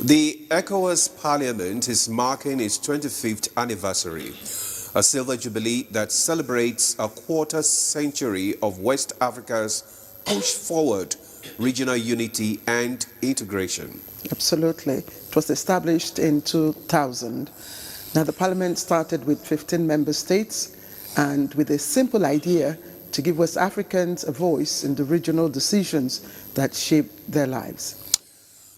The ECOWAS Parliament is marking its 25th anniversary, a silver jubilee that celebrates a quarter century of West Africa's push forward regional unity and integration. Absolutely. It was established in 2000. Now, the Parliament started with 15 member states and with a simple idea to give West Africans a voice in the regional decisions that shape their lives.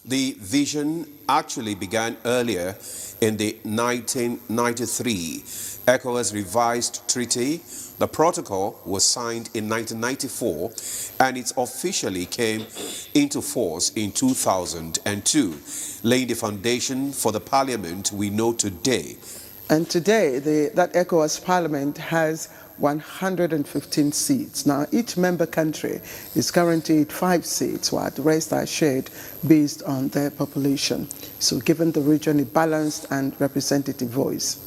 The vision actually began earlier in the 1993 ECOWAS revised treaty. The protocol was signed in 1994 and it officially came into force in 2002, laying the foundation for the parliament we know today. And today, that ECOWAS Parliament has 115 seats. Now, each member country is guaranteed 5 seats, while the rest are shared based on their population. So giving the region a balanced and representative voice.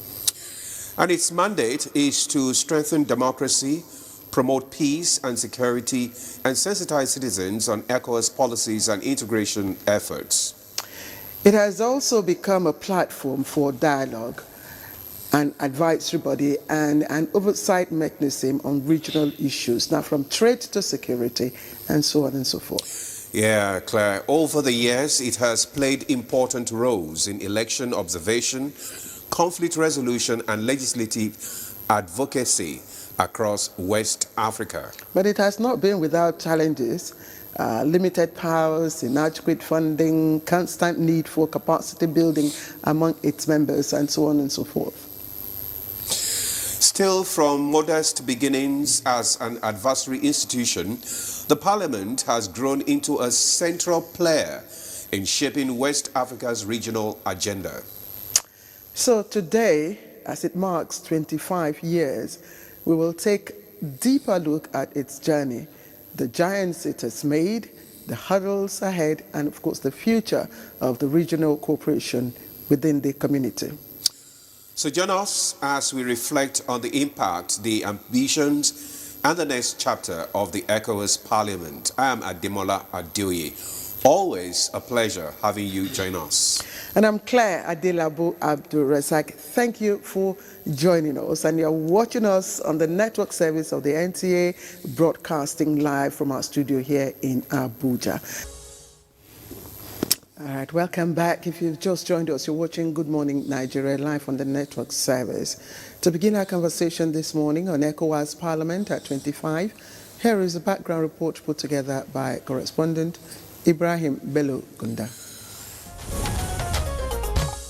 And its mandate is to strengthen democracy, promote peace and security, and sensitize citizens on ECOWAS policies and integration efforts. It has also become a platform for dialogue, an advisory body, and an oversight mechanism on regional issues, now from trade to security, and so on and so forth. Yeah, Claire, over the years, it has played important roles in election observation, conflict resolution, and legislative advocacy across West Africa. But it has not been without challenges. Limited powers, inadequate funding, constant need for capacity building among its members, and so on and so forth. Still, from modest beginnings as an advisory institution, the Parliament has grown into a central player in shaping West Africa's regional agenda. So today, as it marks 25 years, we will take a deeper look at its journey, the giants it has made, the hurdles ahead, and of course the future of the regional cooperation within the community. So join us as we reflect on the impact, the ambitions, and the next chapter of the ECOWAS Parliament. I am Ademola Adeoye. Always a pleasure having you join us. And I'm Claire Adelabu Abdul Razak. Thank you for joining us. And you're watching us on the network service of the NTA, broadcasting live from our studio here in Abuja. All right, welcome back. If you've just joined us, you're watching Good Morning Nigeria live on the network service. To begin our conversation this morning on ECOWAS Parliament at 25, here is a background report put together by correspondent Ibrahim Bello Gunda.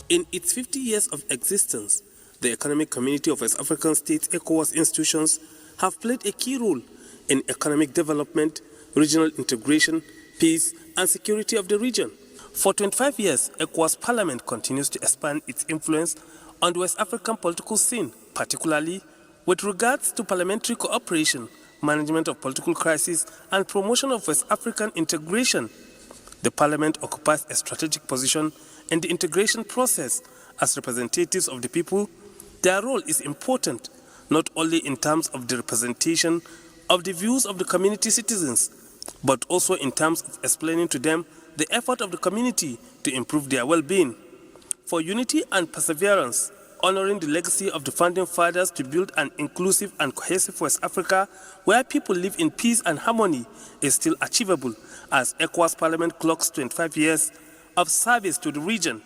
In its 50 years of existence, the Economic Community of West African States ECOWAS institutions have played a key role in economic development, regional integration, peace, and security of the region. For 25 years, ECOWAS Parliament continues to expand its influence on the West African political scene, particularly with regards to parliamentary cooperation, management of political crises, and promotion of West African integration. The Parliament occupies a strategic position in the integration process. As representatives of the people, their role is important, not only in terms of the representation of the views of the community citizens, but also in terms of explaining to them the effort of the community to improve their well-being. For unity and perseverance, honoring the legacy of the founding fathers to build an inclusive and cohesive West Africa where people live in peace and harmony is still achievable as ECOWAS Parliament clocks 25 years of service to the region.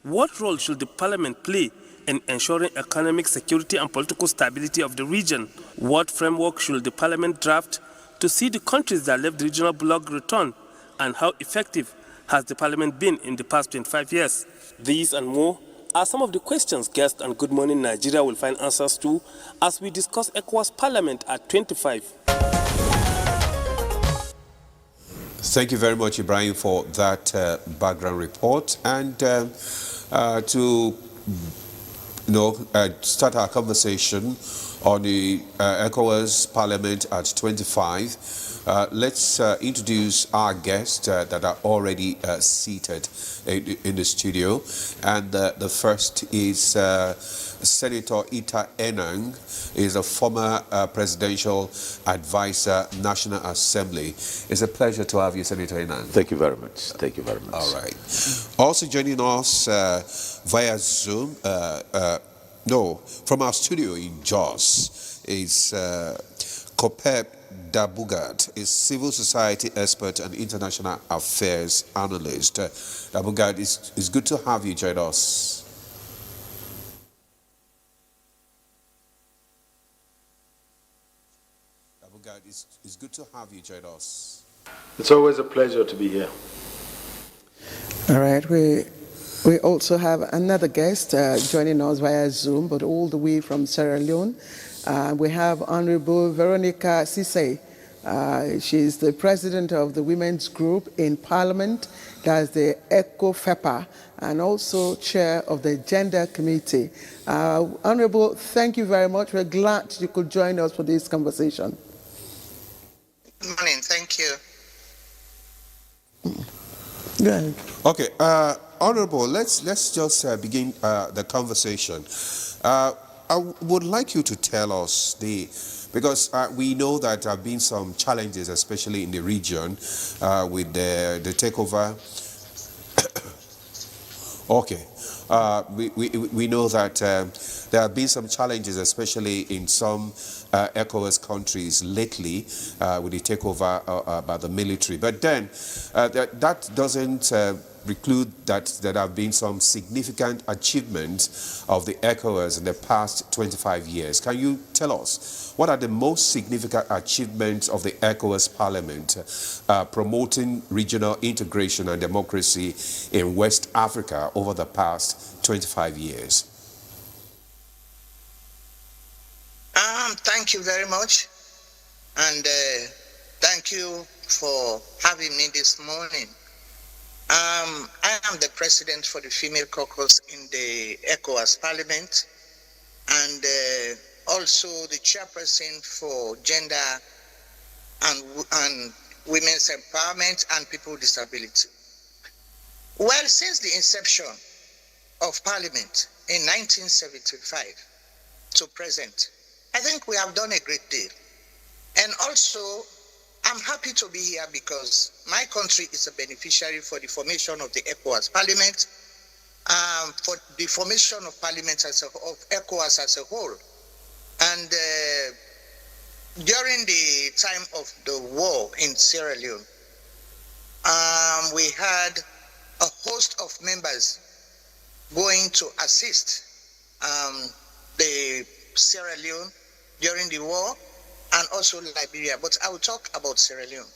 What role should the Parliament play in ensuring economic security and political stability of the region? What framework should the Parliament draft to see the countries that left the regional bloc return? And how effective has the Parliament been in the past 25 years? These and more are some of the questions guests on Good Morning Nigeria will find answers to as we discuss ECOWAS Parliament at 25. Thank you very much, Ibrahim, for that background report. And to start our conversation, on the ECOWAS Parliament at 25. Let's introduce our guests that are already seated in the studio. And the first is Senator Ita Enang, is a former presidential advisor, National Assembly. It's a pleasure to have you, Senator Enang. Thank you very much. Thank you very much. All right. Also joining us via Zoom, from our studio in Jos, is Kopep Dabugad, is civil society expert and international affairs analyst. Dabugad, it's good to have you join us. Dabugad, it's good to have you join us. It's always a pleasure to be here. All right, we also have another guest joining us via Zoom, but all the way from Sierra Leone. We have Honorable Veronica Sise. She's the president of the women's group in Parliament, that's the ECOFEPA, and also chair of the Gender Committee. Honorable, thank you very much. We're glad you could join us for this conversation. Good morning. Thank you. Go ahead. Okay, Honorable, let's just begin the conversation. I would like you to tell us because we know that there have been some challenges, especially in the region, with the takeover. Okay, we know that there have been some challenges, especially in some ECOWAS countries lately with the takeover by the military. But then that doesn't preclude that there have been some significant achievements of the ECOWAS in the past 25 years. Can you tell us what are the most significant achievements of the ECOWAS Parliament promoting regional integration and democracy in West Africa over the past 25 years? Thank you very much, and thank you for having me this morning. I am the president for the female caucus in the ECOWAS Parliament, and also the chairperson for gender and women's empowerment and people with disability. Well, since the inception of Parliament in 1975 to present, I think we have done a great deal. And also, I'm happy to be here because my country is a beneficiary for the formation of the ECOWAS Parliament, for the formation of Parliament of ECOWAS as a whole. And during the time of the war in Sierra Leone, we had a host of members going to assist the Sierra Leone during the war, and also Liberia, but I will talk about Sierra Leone.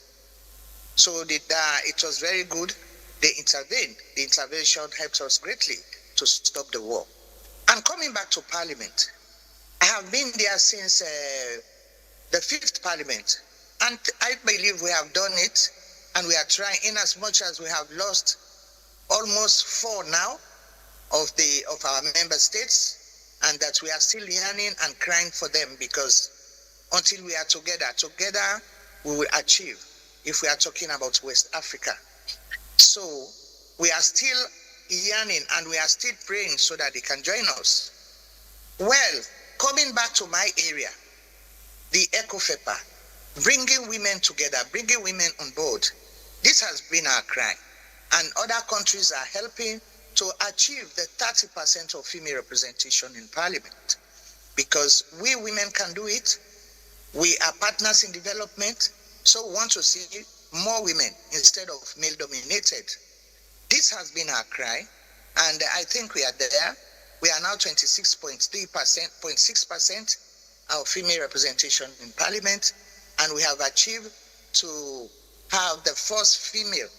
So it was very good. They intervened. The intervention helped us greatly to stop the war. And coming back to Parliament, I have been there since the 5th Parliament, and I believe we have done it, and we are trying, in as much as we have lost almost 4 now of our member states, and that we are still yearning and crying for them, because until we are together we will achieve, if we are talking about West Africa. So we are still yearning and we are still praying so that they can join us. Well, coming back to my area, the ECOFEPA, bringing women together, bringing women on board, this has been our cry. And other countries are helping to achieve the 30% of female representation in Parliament, because we women can do it. We are partners in development, so we want to see more women instead of male-dominated. This has been our cry, and I think we are there. We are now 26.6% of female representation in Parliament, and we have achieved to have the first female.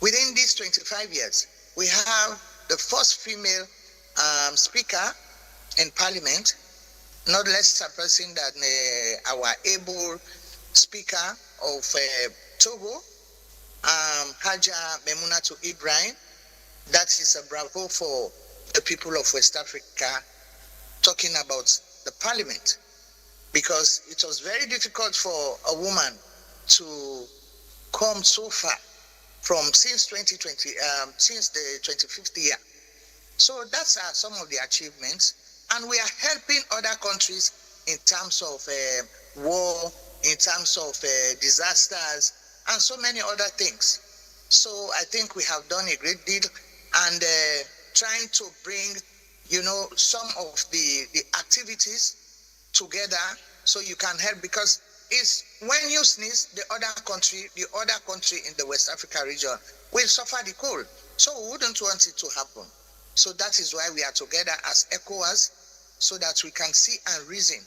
Within these 25 years, we have the first female speaker in Parliament, not less surprising than our able speaker of Togo, Haja Memunatu Ibrahim. That is a bravo for the people of West Africa, talking about the Parliament. because it was very difficult for a woman to come so far since 2020, since the 25th year. So that's some of the achievements, and we are helping other countries in terms of war, in terms of disasters, and so many other things. So I think we have done a great deal, and trying to bring, some of the activities together so you can help, because it's when you sneeze, the other country in the West Africa region will suffer the cold. So we wouldn't want it to happen. So that is why we are together as ECOWAS, so that we can see and reason,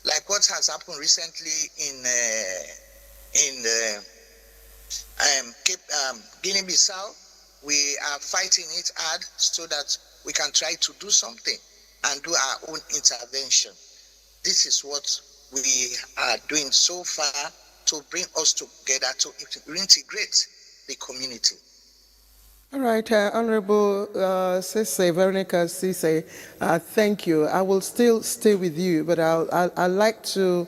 like what has happened recently in Guinea-Bissau. We are fighting it hard so that we can try to do something and do our own intervention. This is what we are doing so far to bring us together to integrate the community. All right, Honorable Veronica Sise, thank you. I will still stay with you, but I'd like to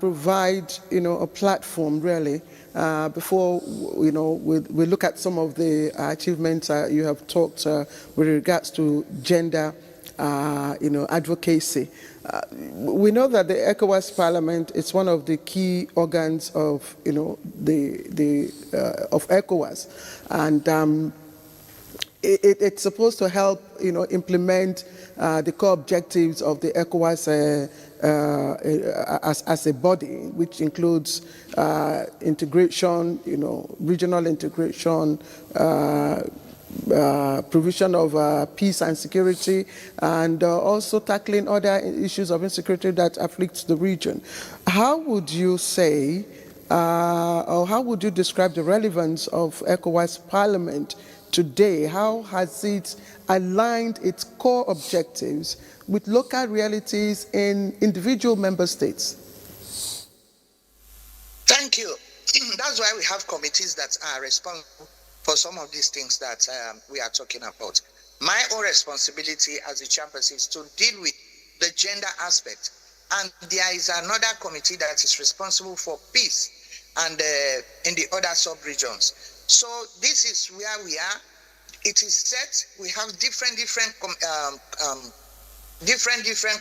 provide, a platform really before, we look at some of the achievements you have talked with regards to gender, advocacy. We know that the ECOWAS Parliament is one of the key organs of, of ECOWAS, and it's supposed to help, implement the core objectives of the ECOWAS as a body, which includes integration, regional integration, provision of peace and security, and also tackling other issues of insecurity that afflict the region. How would you say, or how would you describe the relevance of ECOWAS Parliament today? How has it aligned its core objectives with local realities in individual member states? Thank you. That's why we have committees that are responsible for some of these things that we are talking about. My own responsibility as the chairperson is to deal with the gender aspect. And there is another committee that is responsible for peace and in the other sub-regions. So this is where we are. It is set. We have different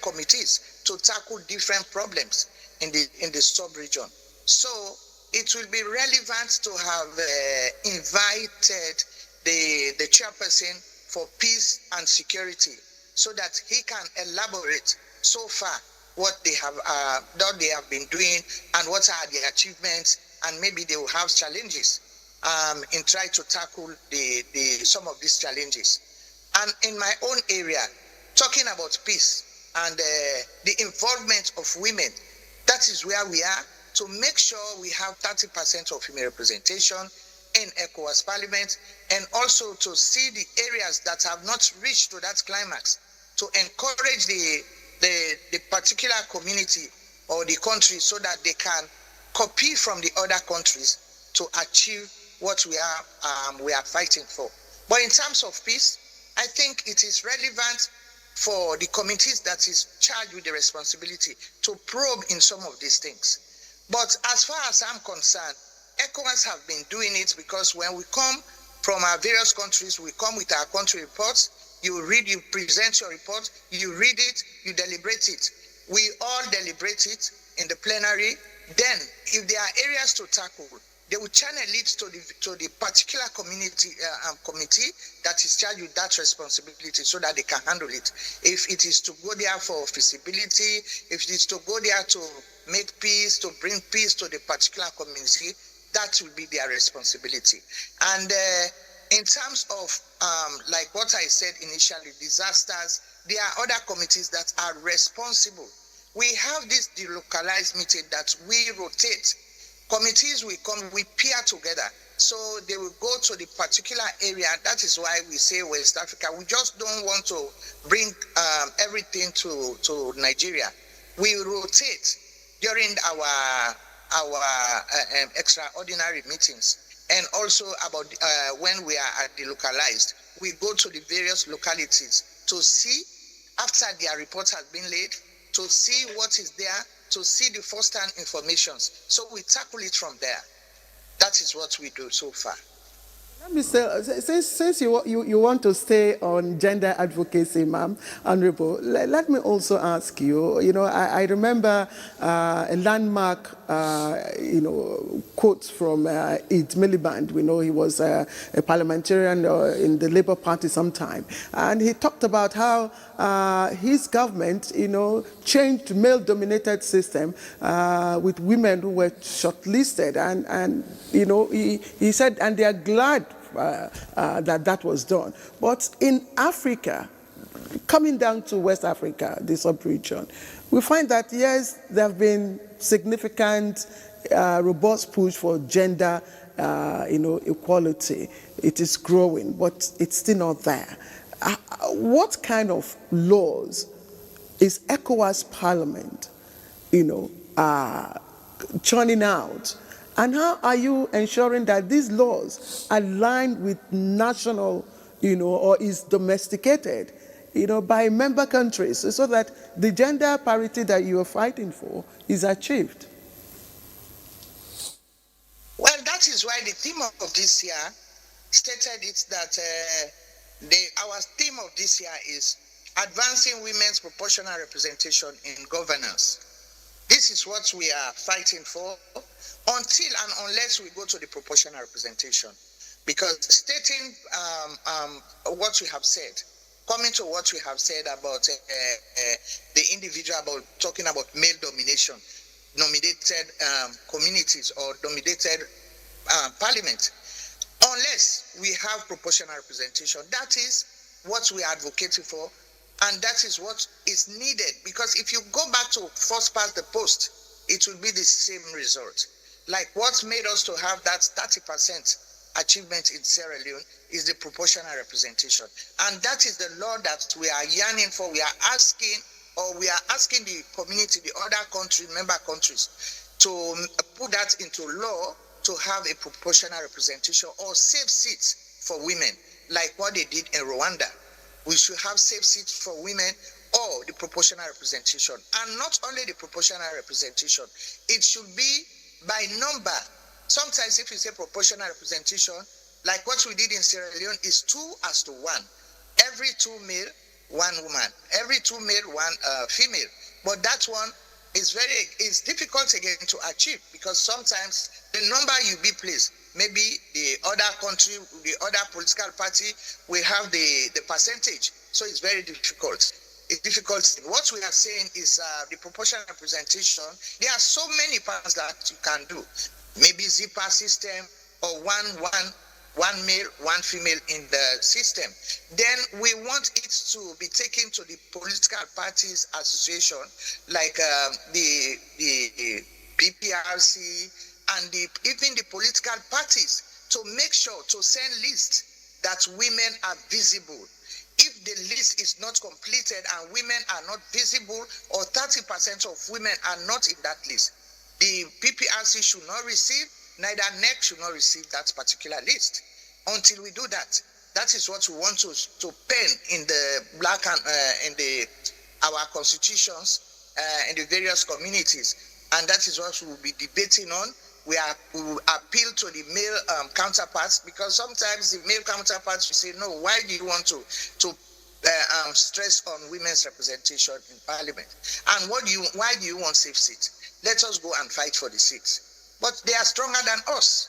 committees to tackle different problems in the sub-region. So it will be relevant to have invited the chairperson for peace and security, so that he can elaborate so far what they have been doing and what are the achievements, and maybe they will have challenges in trying to tackle some of these challenges. And in my own area, talking about peace and the involvement of women, that is where we are, to make sure we have 30% of female representation in ECOWAS Parliament, and also to see the areas that have not reached to that climax, to encourage the particular community or the country so that they can copy from the other countries to achieve what we are fighting for. But in terms of peace, I think it is relevant for the committees that is charged with the responsibility to probe in some of these things. But as far as I'm concerned, ECOWAS have been doing it, because when we come from our various countries, we come with our country reports. You present your report, you read it, you deliberate it. We all deliberate it in the plenary. Then, if there are areas to tackle, they will channel it to the particular committee that is charged with that responsibility, so that they can handle it. If it is to go there for feasibility, if it is to go there to make peace, to bring peace to the particular community, that will be their responsibility. And in terms of, like what I said initially, disasters, there are other committees that are responsible. We have this delocalized meeting that we rotate. Committees will come, we peer together. So they will go to the particular area. That is why we say West Africa. We just don't want to bring everything to Nigeria. We rotate during our extraordinary meetings, and also about when we are delocalized. We go to the various localities to see, after their report has been laid, to see what is there, to see the first-hand informations. So we tackle it from there. That is what we do so far. Let me say, since you want to stay on gender advocacy, ma'am, Honorable, let me also ask you, I remember a landmark, quote from Ed Miliband. We know he was a parliamentarian in the Labour Party sometime. And he talked about how his government, changed male-dominated system with women who were shortlisted. And he said, and they are glad that was done. But in Africa, coming down to West Africa, the sub-region, we find that, yes, there have been significant, robust push for gender, equality. It is growing, but it's still not there. What kind of laws is ECOWAS Parliament, churning out? And how are you ensuring that these laws align with national, or is domesticated, by member countries, so that the gender parity that you are fighting for is achieved? Well, that is why the theme of this year stated it that our theme of this year is advancing women's proportional representation in governance. This is what we are fighting for until and unless we go to the proportional representation. Because stating what we have said, coming to what we have said about the individual, about talking about male domination, dominated communities or dominated parliament, unless we have proportional representation, that is what we are advocating for. And that is what is needed, because if you go back to first past the post, it will be the same result. Like what made us to have that 30% achievement in Sierra Leone is the proportional representation. And that is the law that we are yearning for. We are asking the community, the other countries, member countries, to put that into law to have a proportional representation or safe seats for women, like what they did in Rwanda. We should have safe seats for women or the proportional representation. And not only the proportional representation, it should be by number. Sometimes if you say proportional representation, like what we did in Sierra Leone is 2:1. Every 2 male, 1 woman. Every 2 male, 1 female. But that one is difficult again to achieve, because sometimes the number you be placed, maybe the other country, the other political party will have the percentage. So it's very difficult. It's difficult. What we are saying is the proportional representation. There are so many parts that you can do. Maybe zipper system or one male, 1 female in the system. Then we want it to be taken to the political parties association, like the PPRC, and even the political parties, to make sure to send lists that women are visible. If the list is not completed and women are not visible, or 30% of women are not in that list, the PPRC should not receive, neither NEC should not receive that particular list. Until we do that, that is what we want to pen in the black and in our constitutions in the various communities, and that is what we will be debating on. We will appeal to the male counterparts, because sometimes the male counterparts will say, no, why do you want to stress on women's representation in parliament? And why do you want safe seats? Let us go and fight for the seats. But they are stronger than us.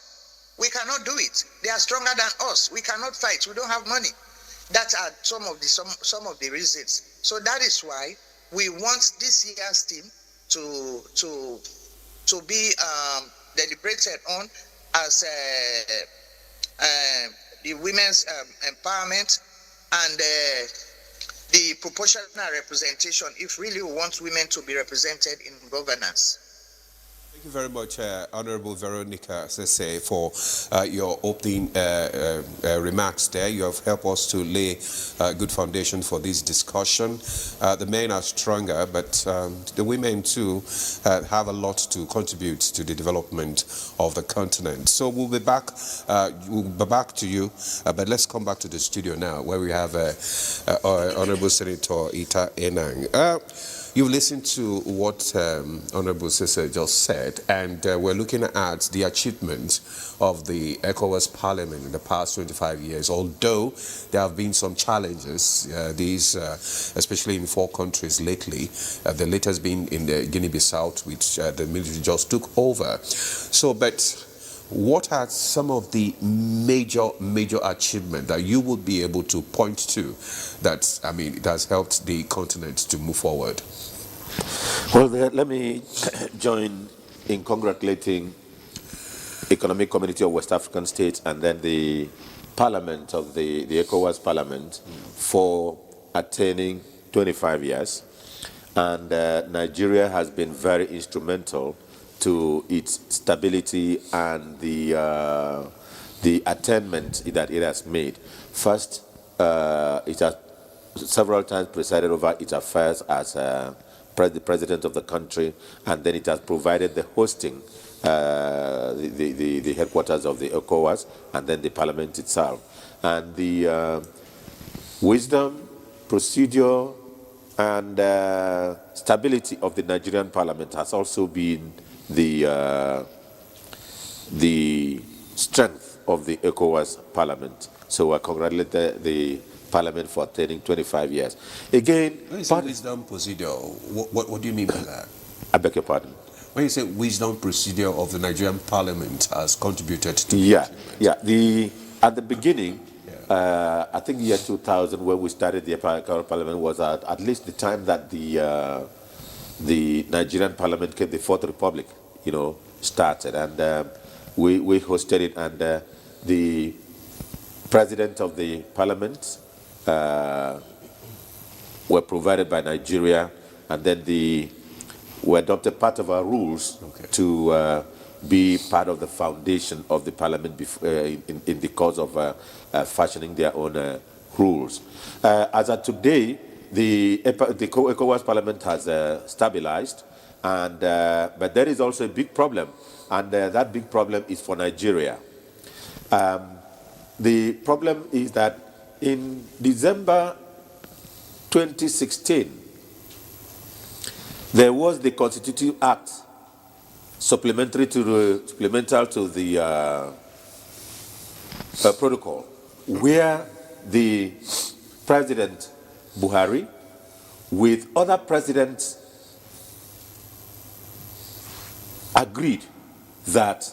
We cannot do it. They are stronger than us. We cannot fight. We don't have money. That are some of the reasons. So that is why we want this year's team to be deliberated on as the women's empowerment and the proportional representation, if really we want women to be represented in governance. Thank you very much, Honorable Veronica Sese, for your opening remarks there. You have helped us to lay a good foundation for this discussion. The men are stronger, but the women too have a lot to contribute to the development of the continent. So we'll be back to you, but let's come back to the studio now, where we have Honorable Senator Ita Enang. You've listened to what Honorable Sisse just said, and we're looking at the achievement of the ECOWAS Parliament in the past 25 years. Although there have been some challenges, especially in 4 countries lately, the latest being in the Guinea-Bissau, which the military just took over. So, but what are some of the major achievements that you would be able to point to that, I mean, it has helped the continent to move forward? Well, let me join in congratulating Economic Community of West African States and then the Parliament of the ECOWAS Parliament for attaining 25 years. And Nigeria has been very instrumental to its stability and the attainment that it has made. First, it has several times presided over its affairs as the president of the country, and then it has provided the hosting, the headquarters of the ECOWAS, and then the parliament itself. And the wisdom, procedure, and stability of the Nigerian parliament has also been the strength of the ECOWAS parliament. So I congratulate the parliament for attaining 25 years. Again, when you say wisdom procedure, what do you mean by that? I beg your pardon? When you say wisdom procedure of the Nigerian parliament has contributed to at the beginning, I think the year 2000, when we started the parliament, was at least the time that the Nigerian parliament came, the Fourth Republic, started, and we hosted it, and the president of the parliament were provided by Nigeria, and then we adopted part of our rules to be part of the foundation of the parliament in the course of fashioning their own rules. As of today, the ECOWAS parliament has stabilized, and but there is also a big problem, and that big problem is for Nigeria. The problem is that in December 2016, there was the Constitutive Act supplemental to the protocol, where the President Buhari, with other presidents, agreed that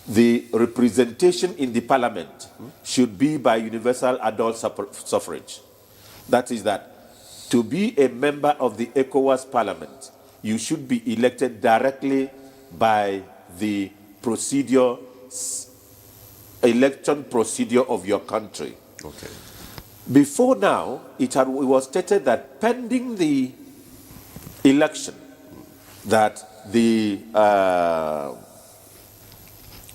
the representation in the parliament should be by universal adult suffrage. That is that to be a member of the ECOWAS parliament, you should be elected directly by the election procedure of your country. Okay. Before now, it was stated that pending the election, that the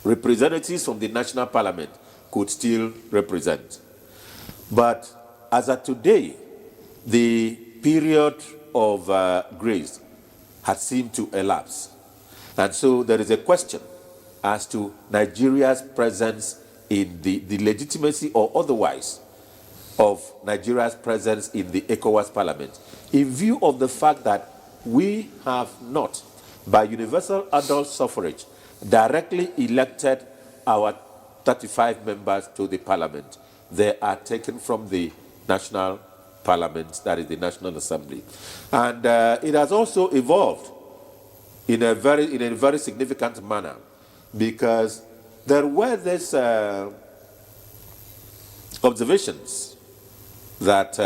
representatives from the national parliament could still represent. But as of today, the period of grace has seemed to elapse. And so there is a question as to Nigeria's presence in the legitimacy or otherwise of Nigeria's presence in the ECOWAS parliament, in view of the fact that we have not, by universal adult suffrage, directly elected our 35 members to the parliament. They are taken from the national parliament, that is the National Assembly. And it has also evolved in a very significant manner, because there were these observations that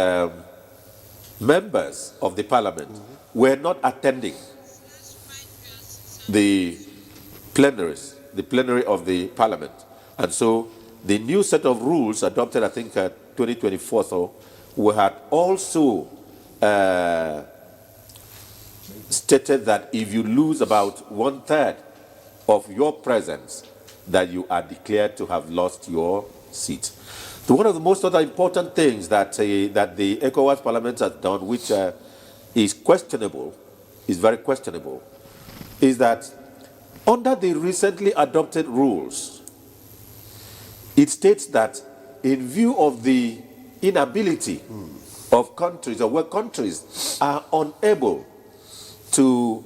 members of the parliament were not attending the plenary of the parliament. And so the new set of rules adopted, I think, 2024, so we had also stated that if you lose about 1/3 of your presence, that you are declared to have lost your seat. So one of the most other important things that the ECOWAS Parliament has done, which is questionable, is very questionable, is that under the recently adopted rules, it states that in view of the inability of countries, or where countries are unable to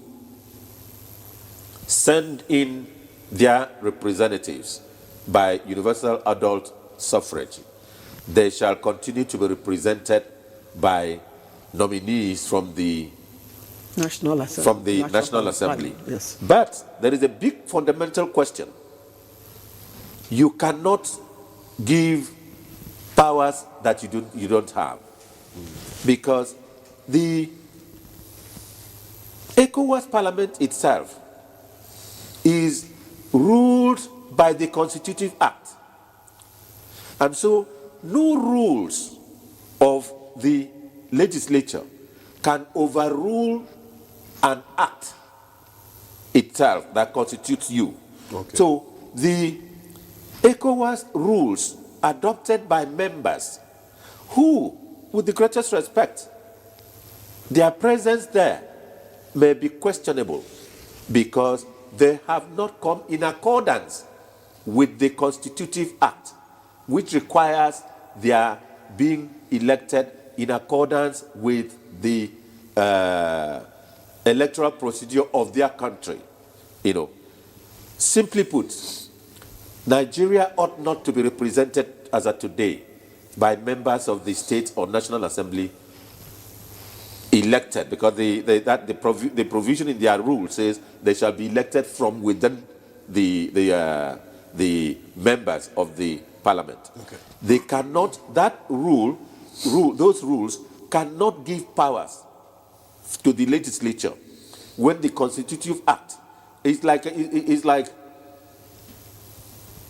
send in their representatives by universal adult suffrage, they shall continue to be represented by nominees from the National Assembly. National Assembly. Yes. But there is a big fundamental question. You cannot give powers that you don't have, because the ECOWAS Parliament itself is ruled by the Constitutive Act. And so no rules of the legislature can overrule an act itself that constitutes you. Okay. So the ECOWAS rules adopted by members who, with the greatest respect, their presence there may be questionable because they have not come in accordance with the Constitutive Act, which requires their being elected in accordance with the electoral procedure of their country. You know, simply put, Nigeria ought not to be represented as of today by members of the state or National Assembly elected, because the provision in their rule says they shall be elected from within the members of the parliament. Okay. They cannot, those rules cannot give powers to the legislature when the Constitutive Act is like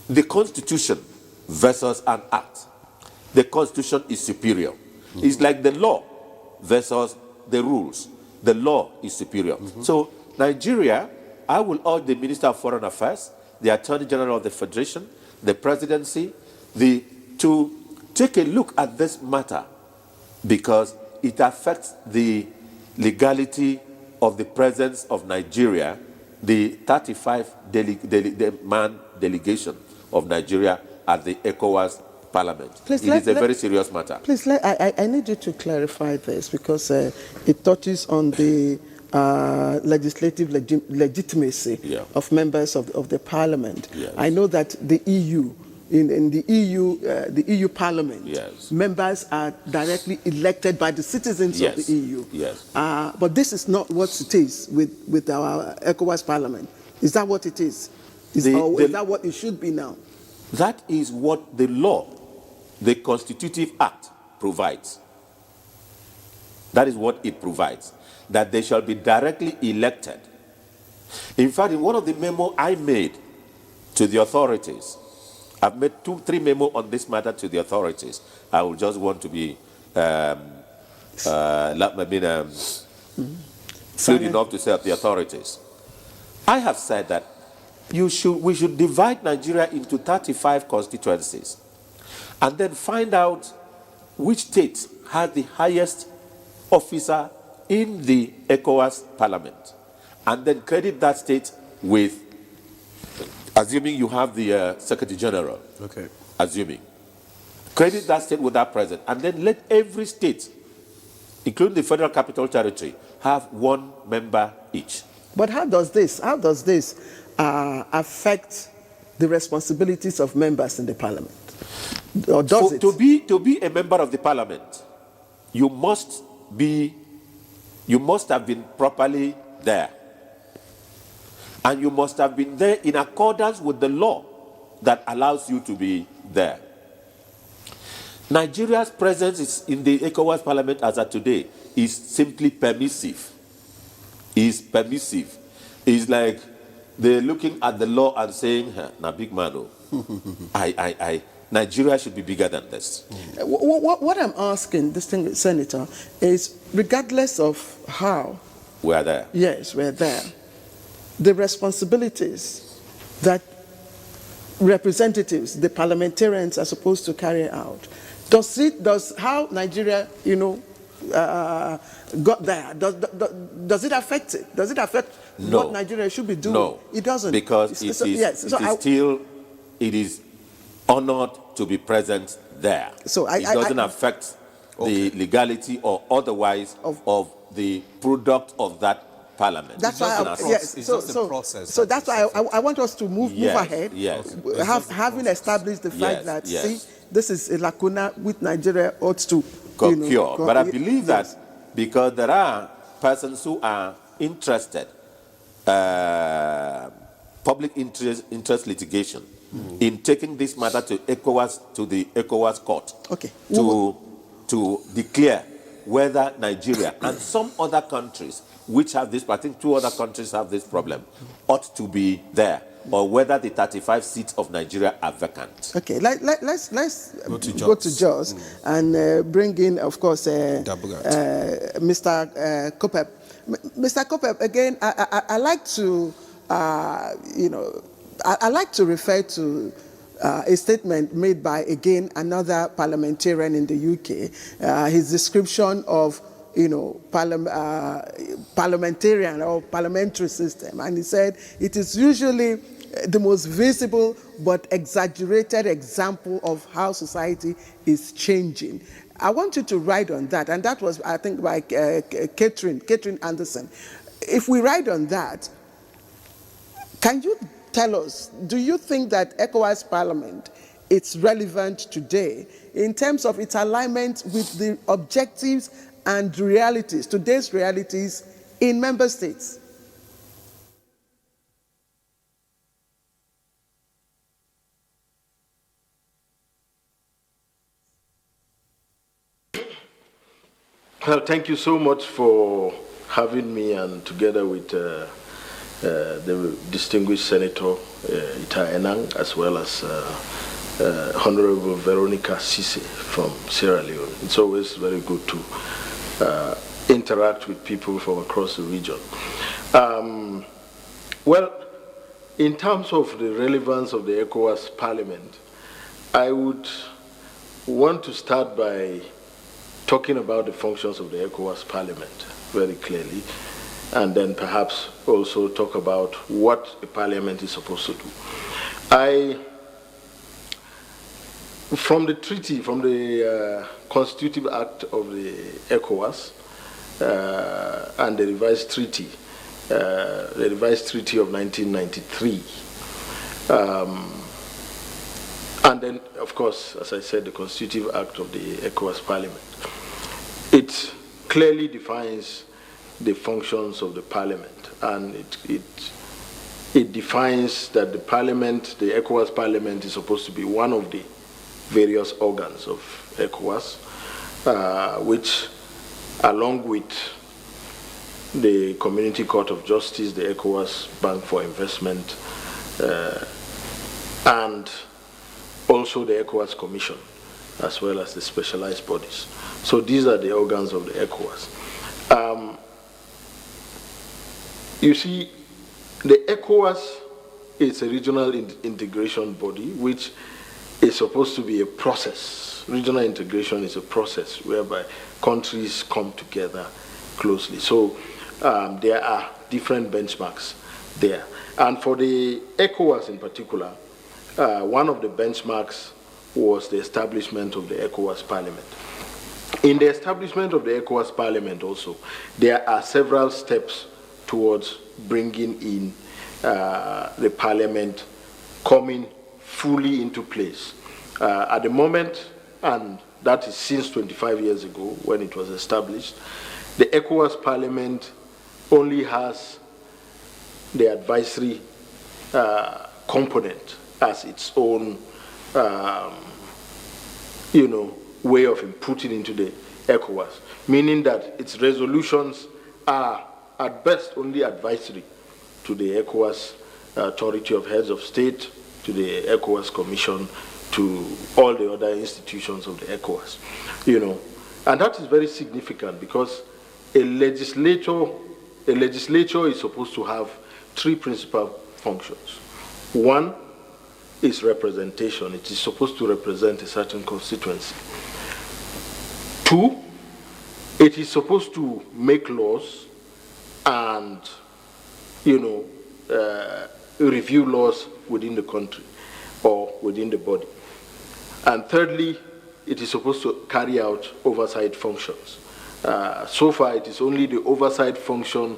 the Constitution versus an act. The Constitution is superior. Mm-hmm. It's like the law versus the rules. The law is superior. Mm-hmm. So Nigeria, I will urge the Minister of Foreign Affairs, the Attorney General of the Federation, the Presidency, to take a look at this matter, because it affects the legality of the presence of Nigeria, the 35-man delegation of Nigeria at the ECOWAS Parliament. It is a very serious matter. Please, I need you to clarify this, because it touches on the legislative legitimacy of members of the Parliament. Yes. I know that the EU, in the EU Parliament, yes, members are directly elected by the citizens yes, of the EU. Yes. But this is not what it is with our ECOWAS Parliament. Is that what it is? Is that what it should be now? That is what the law, the Constitutive Act, provides. That is what it provides, that they shall be directly elected. In fact, in one of the memos I made to the authorities, I've made 2-3 memos on this matter to the authorities. I will just want to be fluid enough to say at the authorities. I have said that we should divide Nigeria into 35 constituencies and then find out which state has the highest officer in the ECOWAS Parliament, and then credit that state with, assuming you have the Secretary General, okay, assuming, credit that state with that president, and then let every state, including the Federal Capital Territory, have 1 member each. But how does this affect the responsibilities of members in the Parliament? Or does it? To be a member of the Parliament, you must have been properly there. And you must have been there in accordance with the law that allows you to be there. Nigeria's presence in the ECOWAS Parliament as of today is simply permissive. Is permissive. It's like they're looking at the law and saying, "Na big man, Nigeria should be bigger than this." What I'm asking, distinguished Senator, is regardless of how we are there. Yes, we're there. The responsibilities that representatives, the parliamentarians, are supposed to carry out. Does how Nigeria, got there? Does it affect it? Does it affect what Nigeria should be doing? No, it doesn't. Because it is honored to be present there. So it doesn't affect the legality or otherwise of the product of that parliament. That's It's why, just a yes. it's just a process So that that's is why I want us to move ahead. Yes. Okay. Having established the fact Yes, that, yes. see, this is a lacuna which Nigeria ought to Cure. But I believe yes. that because there are persons who are interested, public interest litigation, in taking this matter to ECOWAS, to the ECOWAS court, Okay. to declare whether Nigeria and some other countries which have this, I think 2 other countries have this problem, ought to be there, or whether the 35 seats of Nigeria are vacant. Okay, let's Go to go to Jos. Jos and bring in, of course, Dabugat. Mr. Kopep. Mr. Kopep, again, I like to, I like to refer to a statement made by, again, another parliamentarian in the UK, his description of, parliamentarian or parliamentary system. And he said it is usually the most visible but exaggerated example of how society is changing. I want you to write on that. And that was, I think, by Catherine Anderson. If we write on that, can you tell us, do you think that ECOWAS Parliament is relevant today in terms of its alignment with the objectives and realities, today's realities in member states? Well, thank you so much for having me, and together with the distinguished Senator Ita Enang, as well as Honorable Veronica Sise from Sierra Leone. It's always very good to interact with people from across the region. Well, in terms of the relevance of the ECOWAS Parliament, I would want to start by talking about the functions of the ECOWAS Parliament very clearly, and then perhaps also talk about what a parliament is supposed to do. From the treaty, from the Constitutive Act of the ECOWAS and the revised treaty of 1993, and then, of course, as I said, the Constitutive Act of the ECOWAS Parliament, it clearly defines the functions of the Parliament, and it defines that the Parliament, the ECOWAS Parliament, is supposed to be one of the various organs of ECOWAS, which, along with the Community Court of Justice, the ECOWAS Bank for Investment, and also the ECOWAS Commission, as well as the specialized bodies. So these are the organs of the ECOWAS. You see, the ECOWAS is a regional integration body, which is supposed to be a process. Regional integration is a process whereby countries come together closely. So there are different benchmarks there. And for the ECOWAS in particular, one of the benchmarks was the establishment of the ECOWAS Parliament. In the establishment of the ECOWAS Parliament also, there are several steps towards bringing in the Parliament coming fully into place. At the moment, and that is since 25 years ago when it was established, the ECOWAS Parliament only has the advisory component as its own way of inputting into the ECOWAS, meaning that its resolutions are at best only advisory to the ECOWAS Authority of Heads of State, to the ECOWAS Commission, to all the other institutions of the ECOWAS. And that is very significant because a legislature is supposed to have three principal functions. One is representation. It is supposed to represent a certain constituency. Two, it is supposed to make laws and, review laws within the country or within the body. And thirdly, it is supposed to carry out oversight functions. So far, it is only the oversight function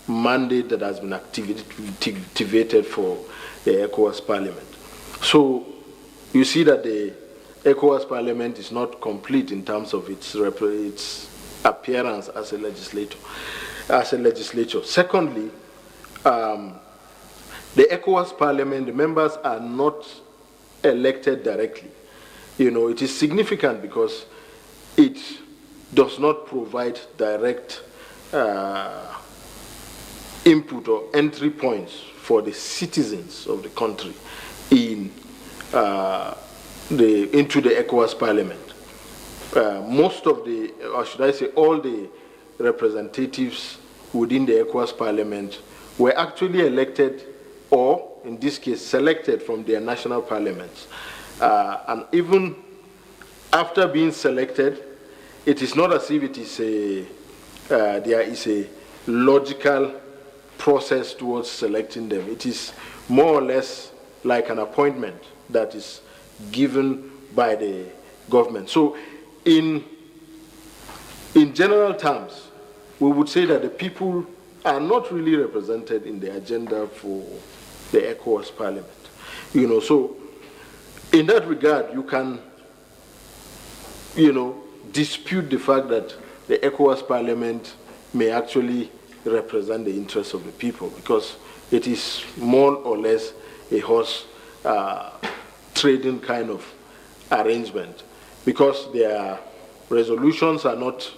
mandate that has been activated for the ECOWAS Parliament. So you see that the ECOWAS Parliament is not complete in terms of its appearance as a legislature. Secondly, the ECOWAS Parliament, the members are not elected directly. You know, it is significant because it does not provide direct input or entry points for the citizens of the country into the ECOWAS Parliament. Most of the, or should I say, all the representatives within the ECOWAS Parliament were actually elected, or in this case selected from their national parliaments. And even after being selected, it is not as if it is there is a logical process towards selecting them. It is more or less like an appointment that is given by the government. So in general terms, we would say that the people are not really represented in the agenda for the ECOWAS Parliament. You know, so in that regard, you can, you know, dispute the fact that the ECOWAS Parliament may actually represent the interests of the people, because it is more or less a horse trading kind of arrangement, because their resolutions are not,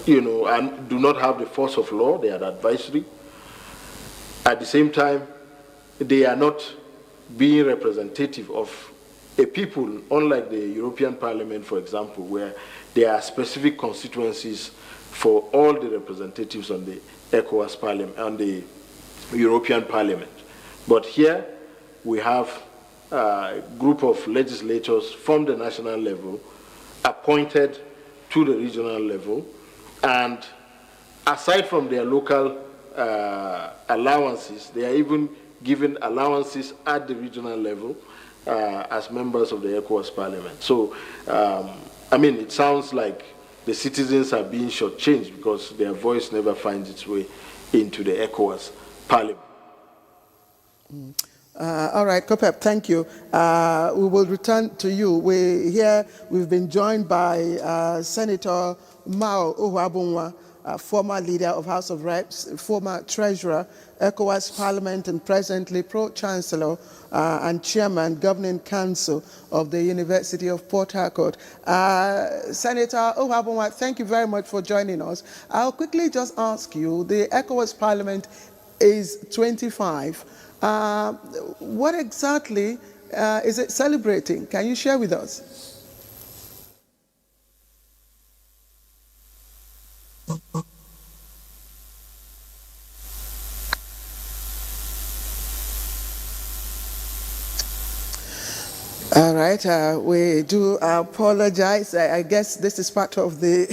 you know, and do not have the force of law. They are advisory. At the same time, they are not being representative of a people, unlike the European Parliament, for example, where there are specific constituencies for all the representatives on the ECOWAS Parliament and the European Parliament. But here we have a group of legislators from the national level appointed to the regional level, and aside from their local allowances, they are even given allowances at the regional level as members of the ECOWAS Parliament. So, I mean, it sounds like the citizens are being shortchanged because their voice never finds its way into the ECOWAS Parliament. All right, Kopep, thank you. We will return to you. We've been joined by Senator Mao Ohuabunwa, former leader of House of Reps, former treasurer, ECOWAS Parliament, and presently Pro-Chancellor and Chairman, Governing Council of the University of Port Harcourt. Senator Ohuabunwa, thank you very much for joining us. I'll quickly just ask you, the ECOWAS Parliament is 25. What exactly is it celebrating? Can you share with us? All right, we do apologize. I guess this is part of the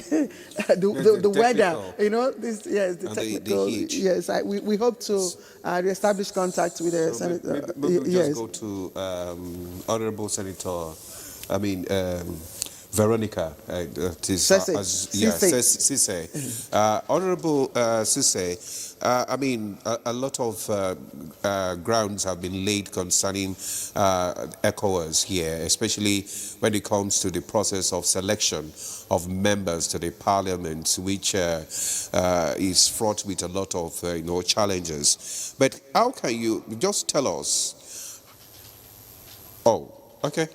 the weather, you know. This, yes, the technical. The heat. Yes, we hope to reestablish contact with the senator. Maybe yes. just go to Honorable Senator. Veronica, Sise. Honorable Sise, I mean, a lot of grounds have been laid concerning ECOWAS here, especially when it comes to the process of selection of members to the parliament, which is fraught with a lot of challenges. But how can you just tell us? Oh, okay.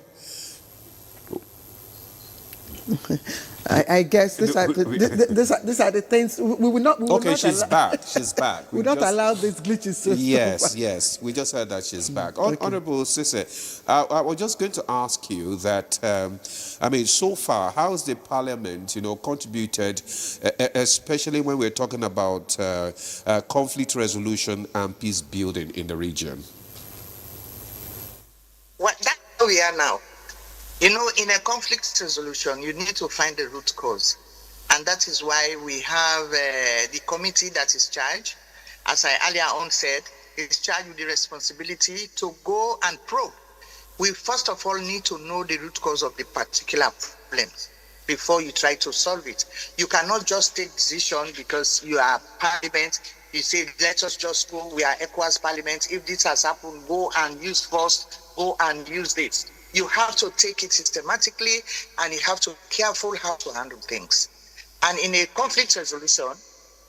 I guess these are the things we will not. Okay, she's back. She's back. We don't allow these glitches. Yes. We just heard that she's back. Okay. Honorable Sise, I was just going to ask you that. I mean, so far, how has the Parliament, contributed, especially when we're talking about conflict resolution and peace building in the region? Well, that's where we are now. In a conflict resolution, you need to find the root cause. And that is why we have the committee that is charged, as I earlier on said, is charged with the responsibility to go and probe. We first of all need to know the root cause of the particular problems. before you try to solve it. You cannot just take decision because you are parliament. You say, let us just go, we are ECOWAS parliament. If this has happened, go and use force, go and use this. You have to take it systematically, and you have to be careful how to handle things. And in a conflict resolution,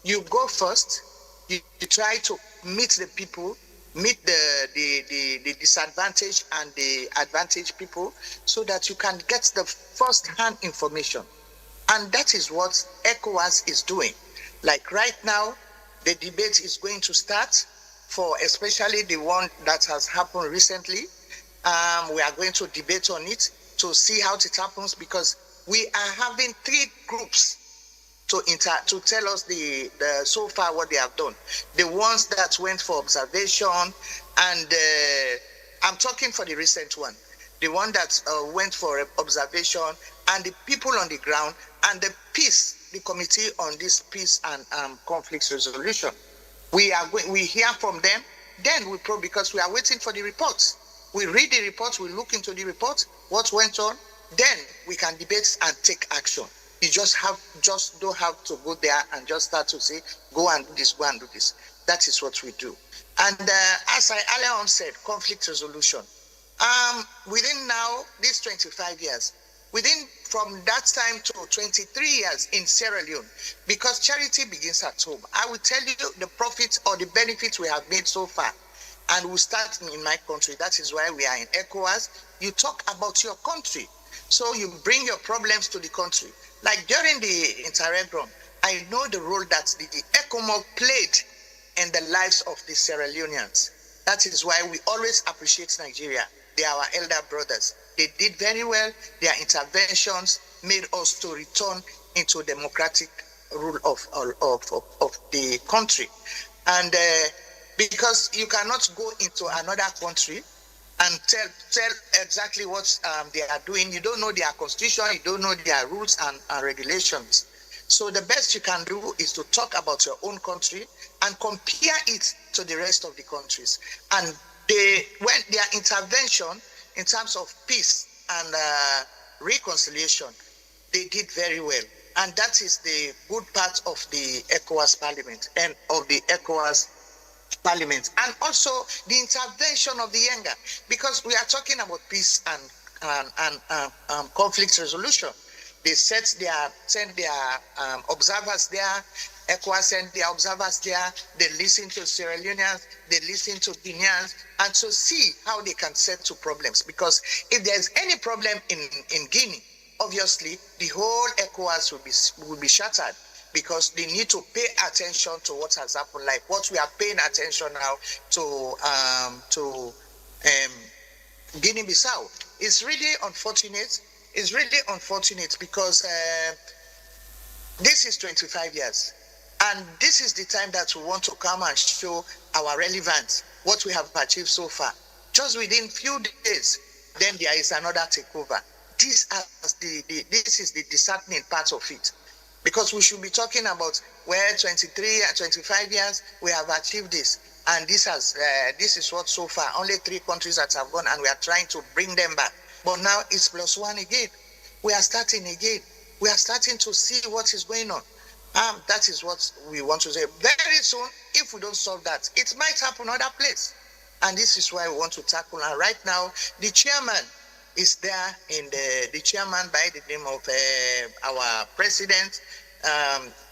you go first, you try to meet the people, meet the disadvantaged and the advantaged people, so that you can get the first-hand information. And that is what ECOWAS is doing. Like right now, the debate is going to start for especially the one that has happened recently. We are going to debate on it to see how it happens, because we are having 3 groups to tell us the so far what they have done. The ones that went for observation, and I'm talking for the recent one, the one that went for observation, and the people on the ground, and the committee on this peace and conflict resolution. We hear from them, then we probe, because we are waiting for the reports. We read the reports, we look into the report, what went on, then we can debate and take action. You just don't have to go there and just start to say, go and do this, go and do this. That is what we do. And as I earlier on said, conflict resolution. Within now, these 25 years, from that time to 23 years in Sierra Leone, because charity begins at home. I will tell you the profits or the benefits we have made so far. And we'll start in my country. That is why we are in ECOWAS. You talk about your country. So you bring your problems to the country. Like during the interregnum, I know the role that the ECOMOG played in the lives of the Sierra Leoneans. That is why we always appreciate Nigeria. They are our elder brothers. They did very well. Their interventions made us to return into democratic rule of the country. And because you cannot go into another country and tell exactly what they are doing. You don't know their constitution, you don't know their rules and regulations. So the best you can do is to talk about your own country and compare it to the rest of the countries. And when their intervention in terms of peace and reconciliation, they did very well. And that is the good part of the ECOWAS Parliament and of the ECOWAS Parliament, and also the intervention of the younger, because we are talking about peace and conflict resolution. They send their observers there. ECOWAS send their observers there. They listen to Sierra Leoneans, they listen to Guineans, and to see how they can settle problems. Because if there's any problem in Guinea, obviously the whole ECOWAS will be shattered, because they need to pay attention to what has happened, like what we are paying attention now to Guinea-Bissau. It's really unfortunate. It's really unfortunate because this is 25 years. And this is the time that we want to come and show our relevance, what we have achieved so far. Just within few days, then there is another takeover. This is the disheartening part of it. Because we should be talking about where 23 and 25 years we have achieved this, and this is what so far only 3 countries that have gone, and we are trying to bring them back. But now it's +1 again. We are starting again. We are starting to see what is going on. That is what we want to say. Very soon, if we don't solve that, it might happen other place, and this is why we want to tackle. And right now, the chairman is there in the chairman by the name of our president,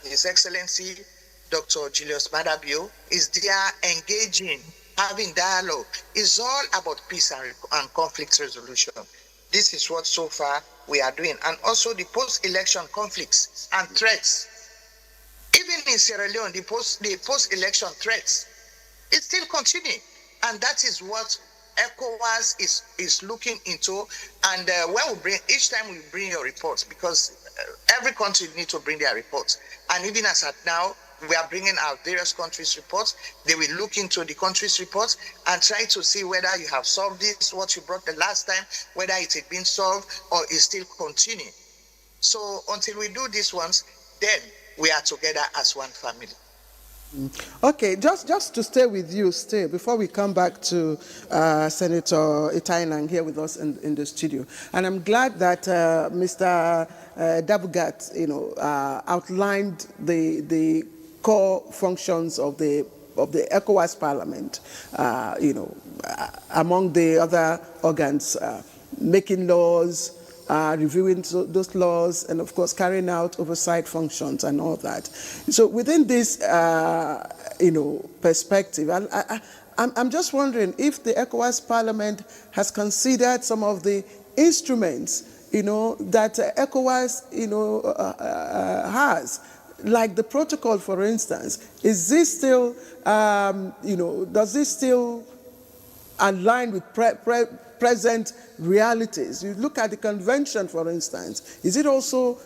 His Excellency Dr. Julius Madabio, is there engaging, having dialogue. It's all about peace and conflict resolution. This is what so far we are doing. And also the post-election conflicts and threats. Even in Sierra Leone, the post-election threats, it's still continuing. And that is what ECOWAS is looking into, and when each time we bring your reports, because every country needs to bring their reports, and even as at now, we are bringing our various countries' reports. They will look into the countries' reports and try to see whether you have solved this, what you brought the last time, whether it had been solved or is still continuing. So until we do these ones, then we are together as one family. Okay, just to stay with you still, before we come back to Senator Itainang here with us in the studio. And I'm glad that Mr. Dabugat, outlined the core functions of the ECOWAS Parliament, among the other organs, making laws, reviewing those laws, and of course carrying out oversight functions and all that. So within this, perspective, I'm just wondering if the ECOWAS Parliament has considered some of the instruments, that ECOWAS, has, like the protocol, for instance. Is this still, does this still align with present realities? You look at the convention, for instance. Is it also,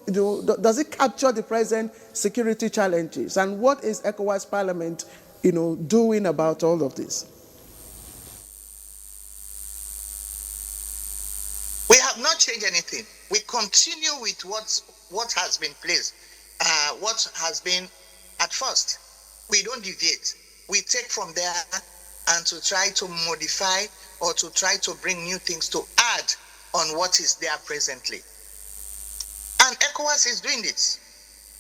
does it capture the present security challenges? And what is ECOWAS Parliament, doing about all of this? We have not changed anything. We continue with what has been placed, what has been at first. We don't deviate. We take from there and to try to modify or to try to bring new things to add on what is there presently. And ECOWAS is doing this.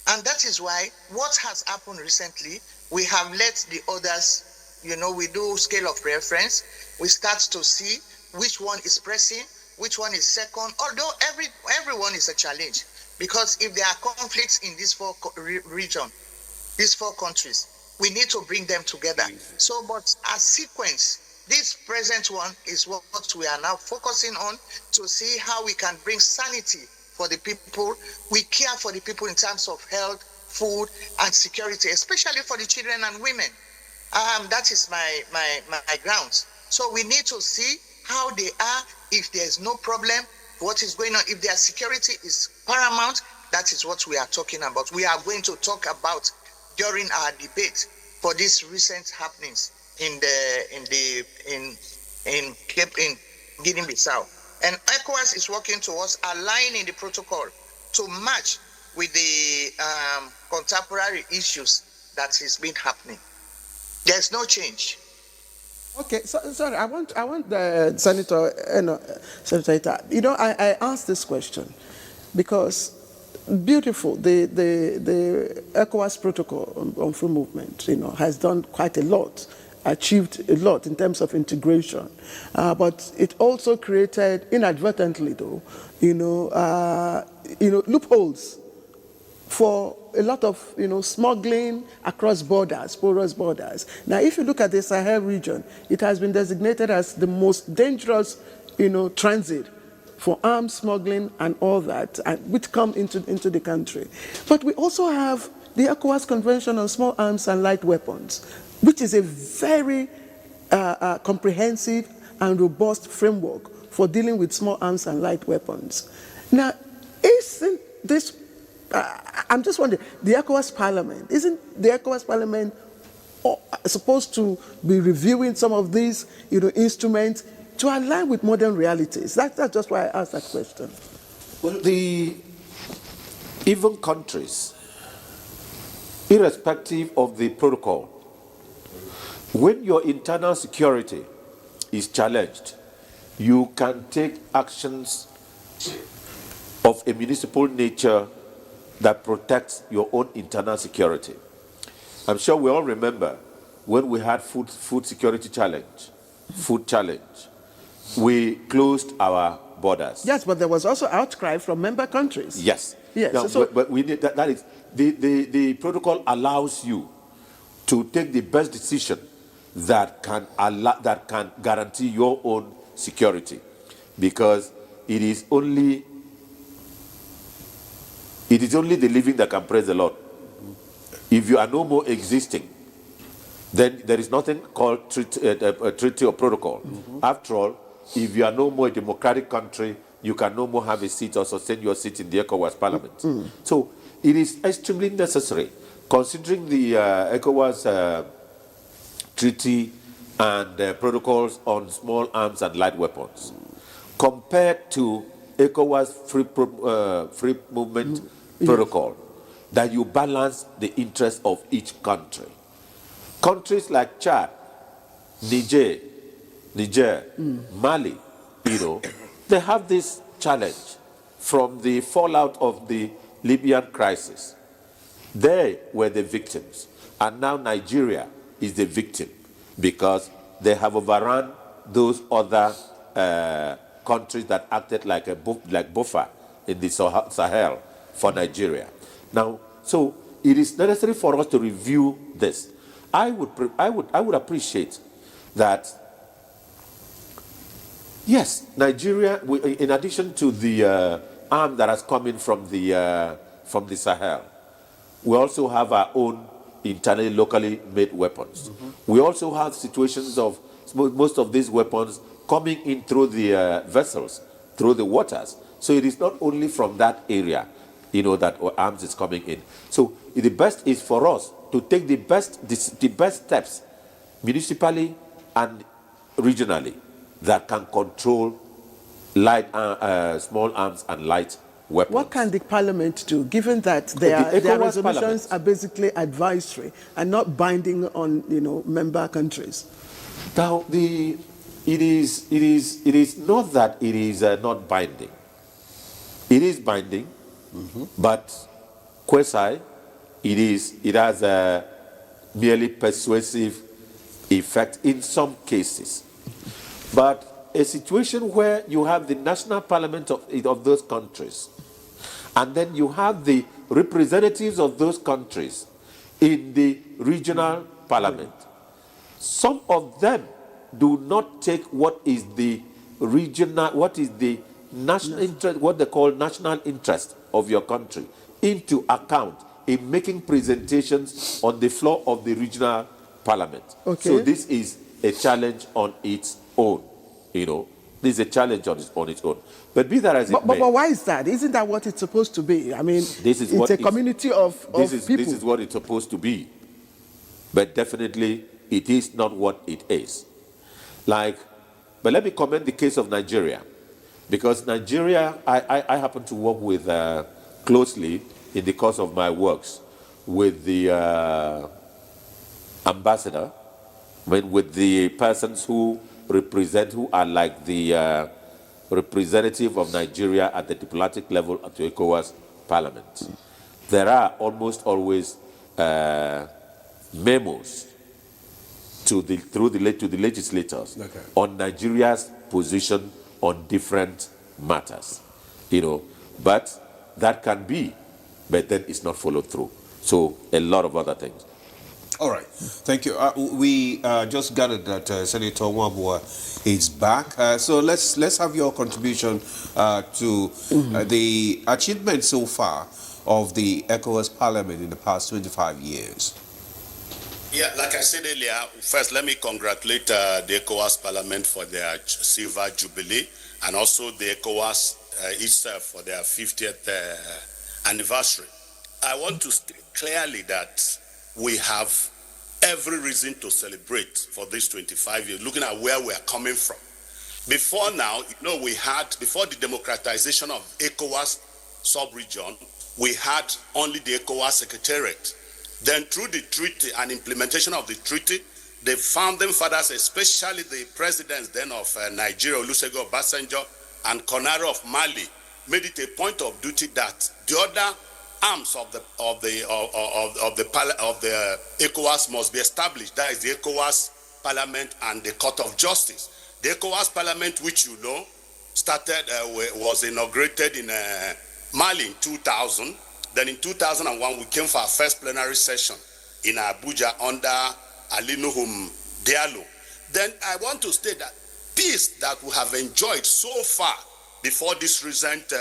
And that is why what has happened recently, we have let the others, we do scale of preference. We start to see which one is pressing, which one is second, although everyone is a challenge. Because if there are conflicts in these four regions, these four countries, we need to bring them together. So, but as sequence, this present one is what we are now focusing on to see how we can bring sanity for the people. We care for the people in terms of health, food, and security, especially for the children and women. That is my grounds. So we need to see how they are. If there's no problem, what is going on? If their security is paramount, that is what we are talking about. We are going to talk about during our debate for these recent happenings in Guinea-Bissau. And ECOWAS is working towards aligning the protocol to match with the contemporary issues that has been happening. There's no change. Okay, sorry, I want the Senator Ita. I asked this question because beautiful, the ECOWAS protocol on free movement, has done quite a lot, achieved a lot in terms of integration, but it also created inadvertently, though, loopholes for a lot of, smuggling across borders, porous borders. Now, if you look at the Sahel region, it has been designated as the most dangerous, transit for arms smuggling and all that, which come into the country. But we also have the ECOWAS Convention on Small Arms and Light Weapons, which is a very comprehensive and robust framework for dealing with small arms and light weapons. Now, isn't this, I'm just wondering, the ECOWAS Parliament, isn't the ECOWAS Parliament supposed to be reviewing some of these, instruments to align with modern realities? That's just why I asked that question. Well, even countries, irrespective of the protocol, when your internal security is challenged, you can take actions of a municipal nature that protects your own internal security. I'm sure we all remember when we had food security challenge, we closed our borders. Yes, but there was also outcry from member countries. Yes. Yes. Now, but we need that is the protocol allows you to take the best decision that can guarantee your own security, because it is only the living that can praise the Lord. If you are no more existing, then there is nothing called treaty or protocol. Mm-hmm. After all, if you are no more a democratic country, you can no more have a seat or sustain your seat in the ECOWAS Parliament. Mm-hmm. So it is extremely necessary, considering the ECOWAS treaty and protocols on small arms and light weapons, compared to ECOWAS free movement protocol. that you balance the interests of each country. Countries like Chad, Niger, Mali, they have this challenge from the fallout of the Libyan crisis. They were the victims, and now Nigeria is the victim because they have overrun those other countries that acted like buffer in the Sahel for Nigeria. Now, so it is necessary for us to review this. I would appreciate that. Yes, Nigeria, in addition to the arm that has come in from the Sahel, we also have our own internally, locally made weapons. We also have situations of most of these weapons coming in through the vessels, through the waters. So it is not only from that area, that arms is coming in. So the best is for us to take the best steps, municipally and regionally, that can control small arms and light weapons. What can the parliament do, given that their resolutions are basically advisory and not binding on member countries? Now, it is not that it is not binding. It is binding, but quasi, it has a merely persuasive effect in some cases. But a situation where you have the national parliament of those countries, and then you have the representatives of those countries in the regional parliament, some of them do not take what is the national interest, what they call national interest of your country, into account in making presentations on the floor of the regional parliament. Okay. So this is a challenge on its own. This is a challenge on its own. But be that as it may. But why is that? Isn't that what it's supposed to be? I mean, it's a community of people. This is what it's supposed to be. But definitely, it is not what it is. But let me comment the case of Nigeria. Because Nigeria, I happen to work with closely in the course of my works with the ambassador, with the persons who are like the representative of Nigeria at the diplomatic level to ECOWAS Parliament. There are almost always memos to the legislators on Nigeria's position on different matters, but that can be, but then it's not followed through. So a lot of other things. All right, thank you. We just gathered that Senator Nwabua is back. So let's have your contribution to the achievement so far of the ECOWAS Parliament in the past 25 years. Yeah, like I said earlier, first let me congratulate the ECOWAS Parliament for their silver jubilee, and also the ECOWAS itself for their 50th anniversary. I want to state clearly that we have every reason to celebrate for this 25 years, looking at where we are coming from. Before now, before the democratization of ECOWAS sub-region, we had only the ECOWAS Secretariat. Then through the treaty and implementation of the treaty, the founding fathers, especially the presidents then of Nigeria, Olusegun Obasanjo, and Konare of Mali, made it a point of duty that the other arms of the ECOWAS must be established. That is the ECOWAS Parliament and the Court of Justice. The ECOWAS Parliament, which was inaugurated in Mali in 2000. Then in 2001, we came for our first plenary session in Abuja under Ali Nuhum Diallo. Then I want to state that peace that we have enjoyed so far before this recent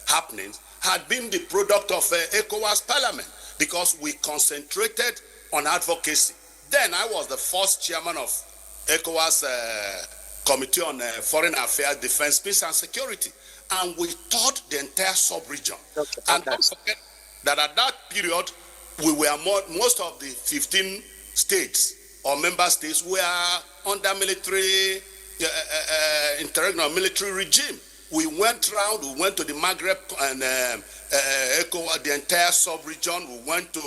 happenings had been the product of ECOWAS Parliament, because we concentrated on advocacy. Then I was the first chairman of ECOWAS Committee on Foreign Affairs, Defense, Peace and Security. And we taught the entire sub-region. And don't forget that at that period, we were most of the 15 states or member states were under military, interregional military regime. We went round, we went to the Maghreb and ECOWAS, the entire sub-region. We went to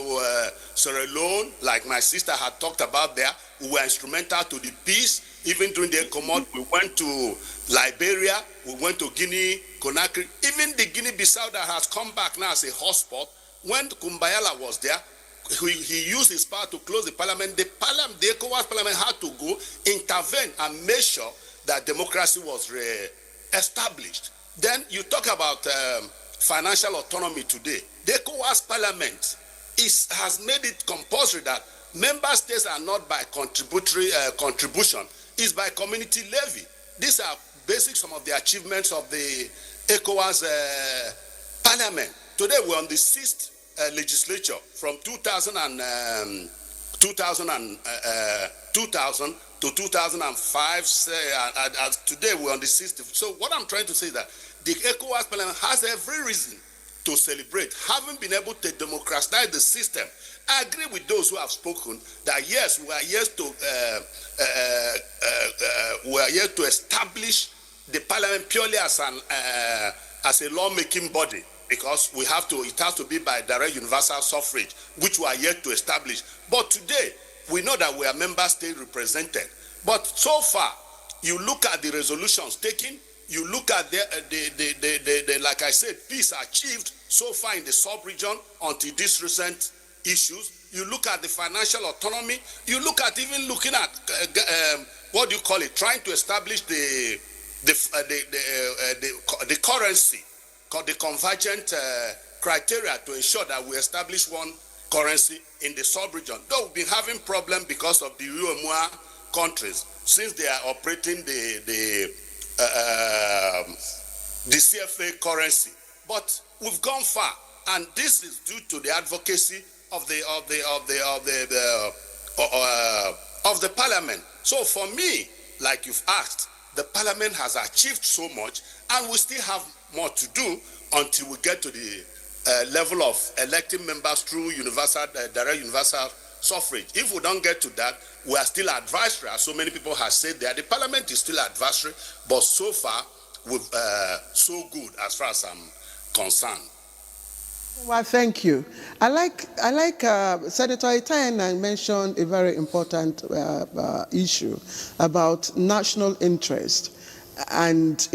Sierra Leone, like my sister had talked about there. We were instrumental to the peace. Even during the ECOWAS, we went to Liberia, we went to Guinea, Conakry. Even the Guinea-Bissau that has come back now as a hotspot, when Kumbayala was there, he used his power to close the parliament. The ECOWAS parliament had to go, intervene, and make sure that democracy was established. Then you talk about financial autonomy today. The ECOWAS parliament has made it compulsory that member states are not by contributory contribution, it's by community levy. These are basic some of the achievements of the ECOWAS parliament. Today we're on the 6th legislature from 2000 to 2005. Today we're on the 6th. So what I'm trying to say is that the ECOWAS parliament has every reason to celebrate having been able to democratize the system. I agree with those who have spoken that yes, we are here to establish the parliament purely as a lawmaking body, because it has to be by direct universal suffrage, which we are yet to establish. But today, we know that we are member state represented. But so far, you look at the resolutions taken, you look at the like I said, peace achieved so far in the sub-region until these recent issues. You look at the financial autonomy, you look at even looking at, what do you call it, trying to establish the currency, called the convergent criteria to ensure that we establish one currency in the sub-region. Though we've been having problem because of the UEMOA countries, since they are operating the CFA currency. But we've gone far, and this is due to the advocacy of the parliament. So for me, like you've asked, the parliament has achieved so much, and we still have more to do until we get to the level of electing members through direct universal suffrage. If we don't get to that, we are still advisory, as so many people have said there. The parliament is still advisory, but so far, we've so good as far as I'm concerned. Well, thank you. I like Senator Itaena mentioned a very important issue about national interest, and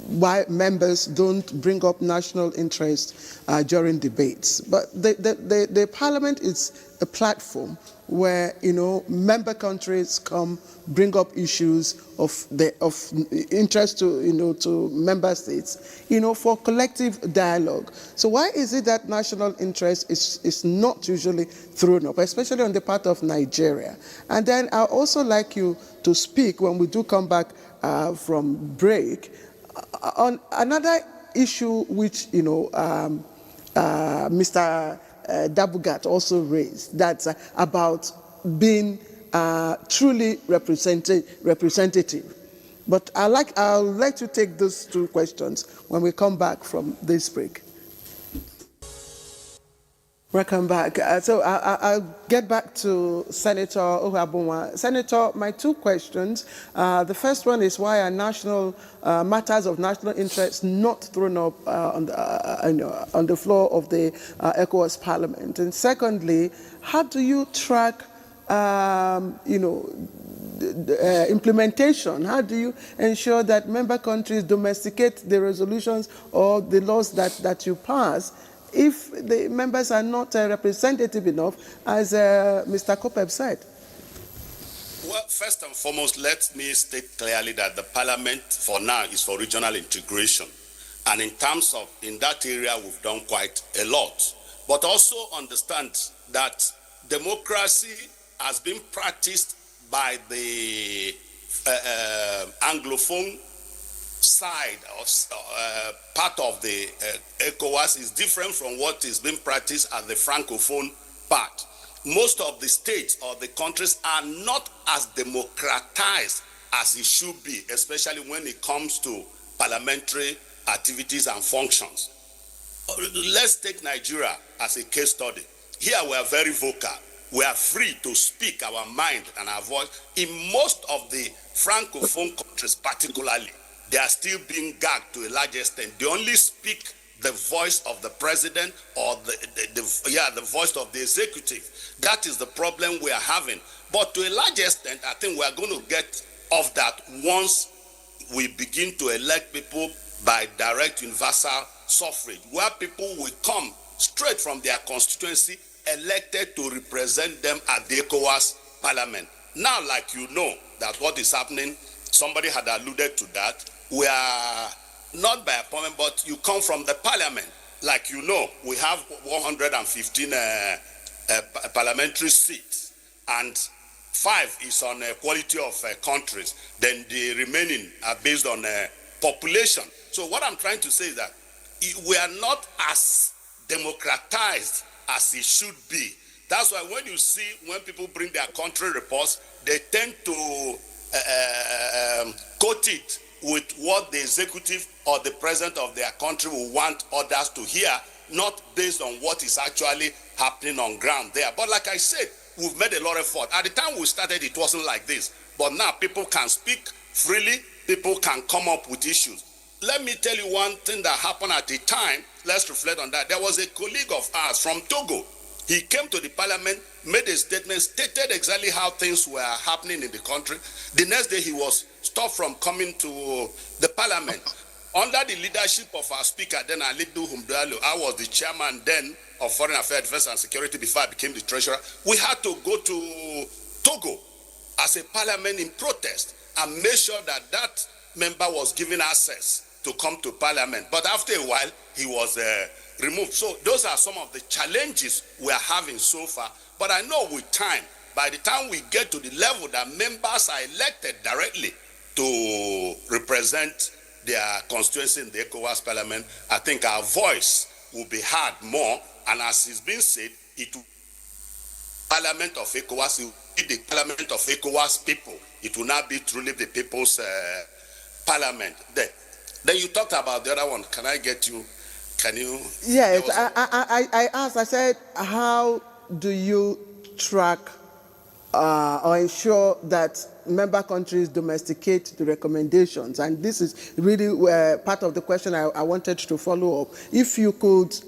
why members don't bring up national interest during debates. But the parliament is a platform where member countries come bring up issues of interest to member states for collective dialogue. So why is it that national interest is not usually thrown up, especially on the part of Nigeria? And then I also like you to speak when we do come back from break on another issue which Mr. Dabugat also raised, that's about being truly representative. But I'll like to take those two questions when we come back from this break. Welcome back. So I'll get back to Senator Ohabunwa. Senator, my two questions. The first one is, why are national matters of national interest not thrown up on the floor of the ECOWAS Parliament? And secondly, how do you track implementation? How do you ensure that member countries domesticate the resolutions or the laws that you pass if the members are not representative enough, as Mr. Kopeb said? Well, first and foremost, let me state clearly that the parliament for now is for regional integration. And in that area, we've done quite a lot. But also understand that democracy has been practiced by the Anglophone side of part of the ECOWAS is different from what is being practiced at the Francophone part. Most of the states or the countries are not as democratized as it should be, especially when it comes to parliamentary activities and functions. Let's take Nigeria as a case study. Here we are very vocal. We are free to speak our mind and our voice. In most of the Francophone countries particularly, they are still being gagged to a large extent. They only speak the voice of the president or the voice of the executive. That is the problem we are having. But to a large extent, I think we are going to get off that once we begin to elect people by direct universal suffrage, where people will come straight from their constituency, elected to represent them at the ECOWAS parliament. Now, like you know, that what is happening, somebody had alluded to that, we are not by appointment, but you come from the parliament. Like you know, we have 115 parliamentary seats, and 5 is on quality of countries. Then the remaining are based on population. So what I'm trying to say is that we are not as democratized as it should be. That's why when you see, when people bring their country reports, they tend to quote it with what the executive or the president of their country will want others to hear, not based on what is actually happening on ground there. But like I said, we've made a lot of effort. At the time we started, it wasn't like this. But now people can speak freely, people can come up with issues. Let me tell you one thing that happened at the time. Let's reflect on that. There was a colleague of ours from Togo. He came to the parliament, made a statement, stated exactly how things were happening in the country. The next day he was stopped from coming to the parliament. Under the leadership of our speaker then, Alidu Humdalo, I was the chairman then of Foreign Affairs, Defense and Security before I became the treasurer. We had to go to Togo as a parliament in protest and make sure that that member was given access to come to parliament. But after a while, he was removed. So those are some of the challenges we are having so far. But I know with time, by the time we get to the level that members are elected directly to represent their constituency in the ECOWAS parliament, I think our voice will be heard more. And as it's been said, it will parliament of ECOWAS, it will be the parliament of ECOWAS people. It will not be truly the people's parliament. Then you talked about the other one. Can I get you? Can you? Yes, I asked, I said, how do you track or ensure that member countries domesticate the recommendations? And this is really part of the question I wanted to follow up. If you could,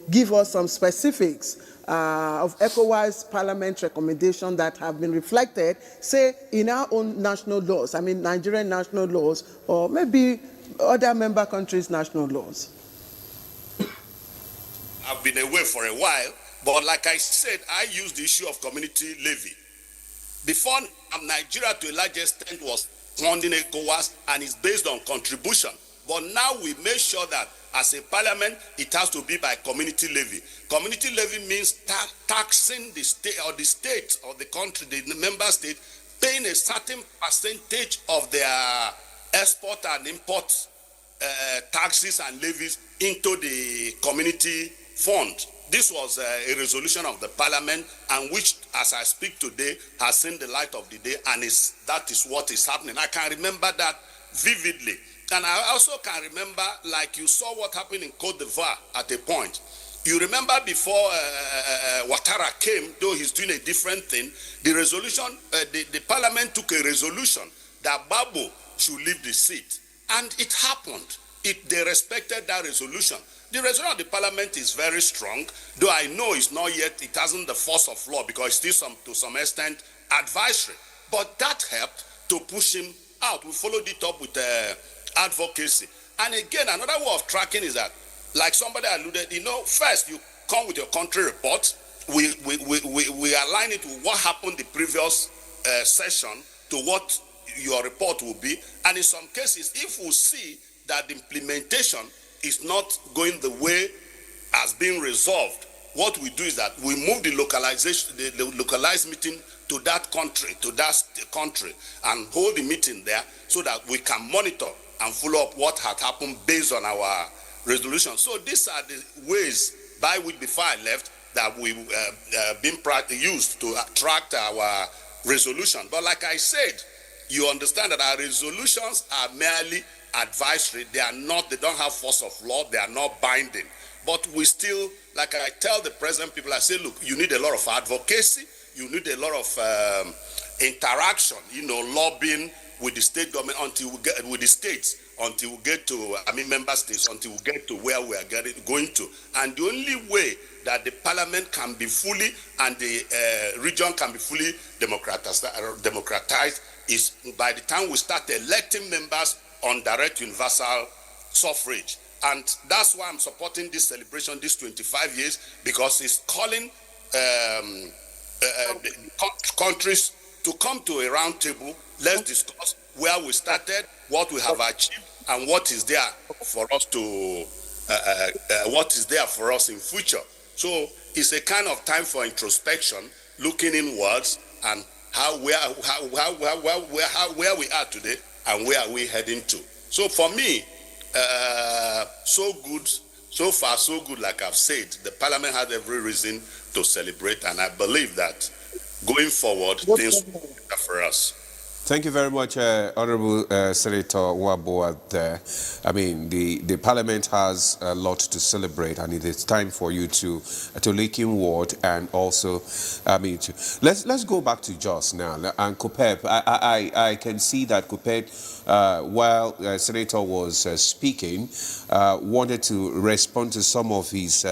give us some specifics of ECOWAS Parliament recommendations that have been reflected, say, in our own national laws, I mean, Nigerian national laws, or maybe other member countries' national laws. I've been away for a while, but like I said, I used the issue of community levy. Before, Nigeria to a large extent was funding ECOWAS and is based on contribution. But now we make sure that as a parliament, it has to be by community levy. Community levy means taxing the state or the country, the member state, paying a certain percentage of their export and import taxes and levies into the community fund. This was a resolution of the parliament, and which, as I speak today, has seen the light of the day, and that is what is happening. I can remember that vividly. And I also can remember, like you saw what happened in Cote d'Ivoire at a point. You remember before Ouattara came, though he's doing a different thing, the resolution, the parliament took a resolution that Gbagbo should leave the seat. And it happened. They respected that resolution. The resolution of the parliament is very strong, though I know it's not yet, it hasn't the force of law because it's still to some extent advisory. But that helped to push him out. We followed it up with advocacy. And again, another way of tracking is that, like somebody alluded, first you come with your country report, we align it with what happened the previous session to what your report will be. And in some cases, if we see that the implementation is not going the way as being resolved, what we do is that we move the localized meeting to that country, and hold the meeting there so that we can monitor and follow up what had happened based on our resolution. So these are the ways by which, before I left, that we've been used to track our resolution. But like I said, you understand that our resolutions are merely advisory. They don't have force of law. They are not binding. But we still, like I tell the present people, I say, look, you need a lot of advocacy. You need a lot of interaction, lobbying with the state government until we get with the states, until we get to, member states, until we get to where we are going to. And the only way that the parliament can be fully and the region can be fully democratized is by the time we start electing members on direct universal suffrage. And that's why I'm supporting this celebration, this 25 years, because it's calling countries to come to a round table. Let's discuss where we started, what we have achieved, and what is there for us to in future. So it's a kind of time for introspection, looking inwards, and where we are today and where are we heading to. So for me, so good, so far so good. Like I've said, the parliament had every reason to celebrate, and I believe that going forward, things will be better for us. Thank you very much, Honorable Senator Waboa there. I mean, the Parliament has a lot to celebrate, and it is time for you to look inward and also, let's go back to Jos now. And Kopep, I can see that Kopep, while Senator was speaking, wanted to respond to some of his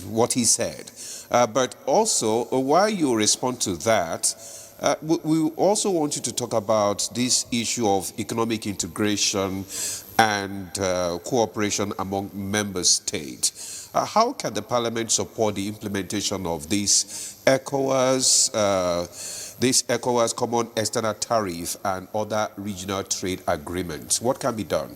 what he said. But also, while you respond to that, we also want you to talk about this issue of economic integration and cooperation among member states. How can the Parliament support the implementation of this ECOWAS Common External Tariff and other regional trade agreements? What can be done?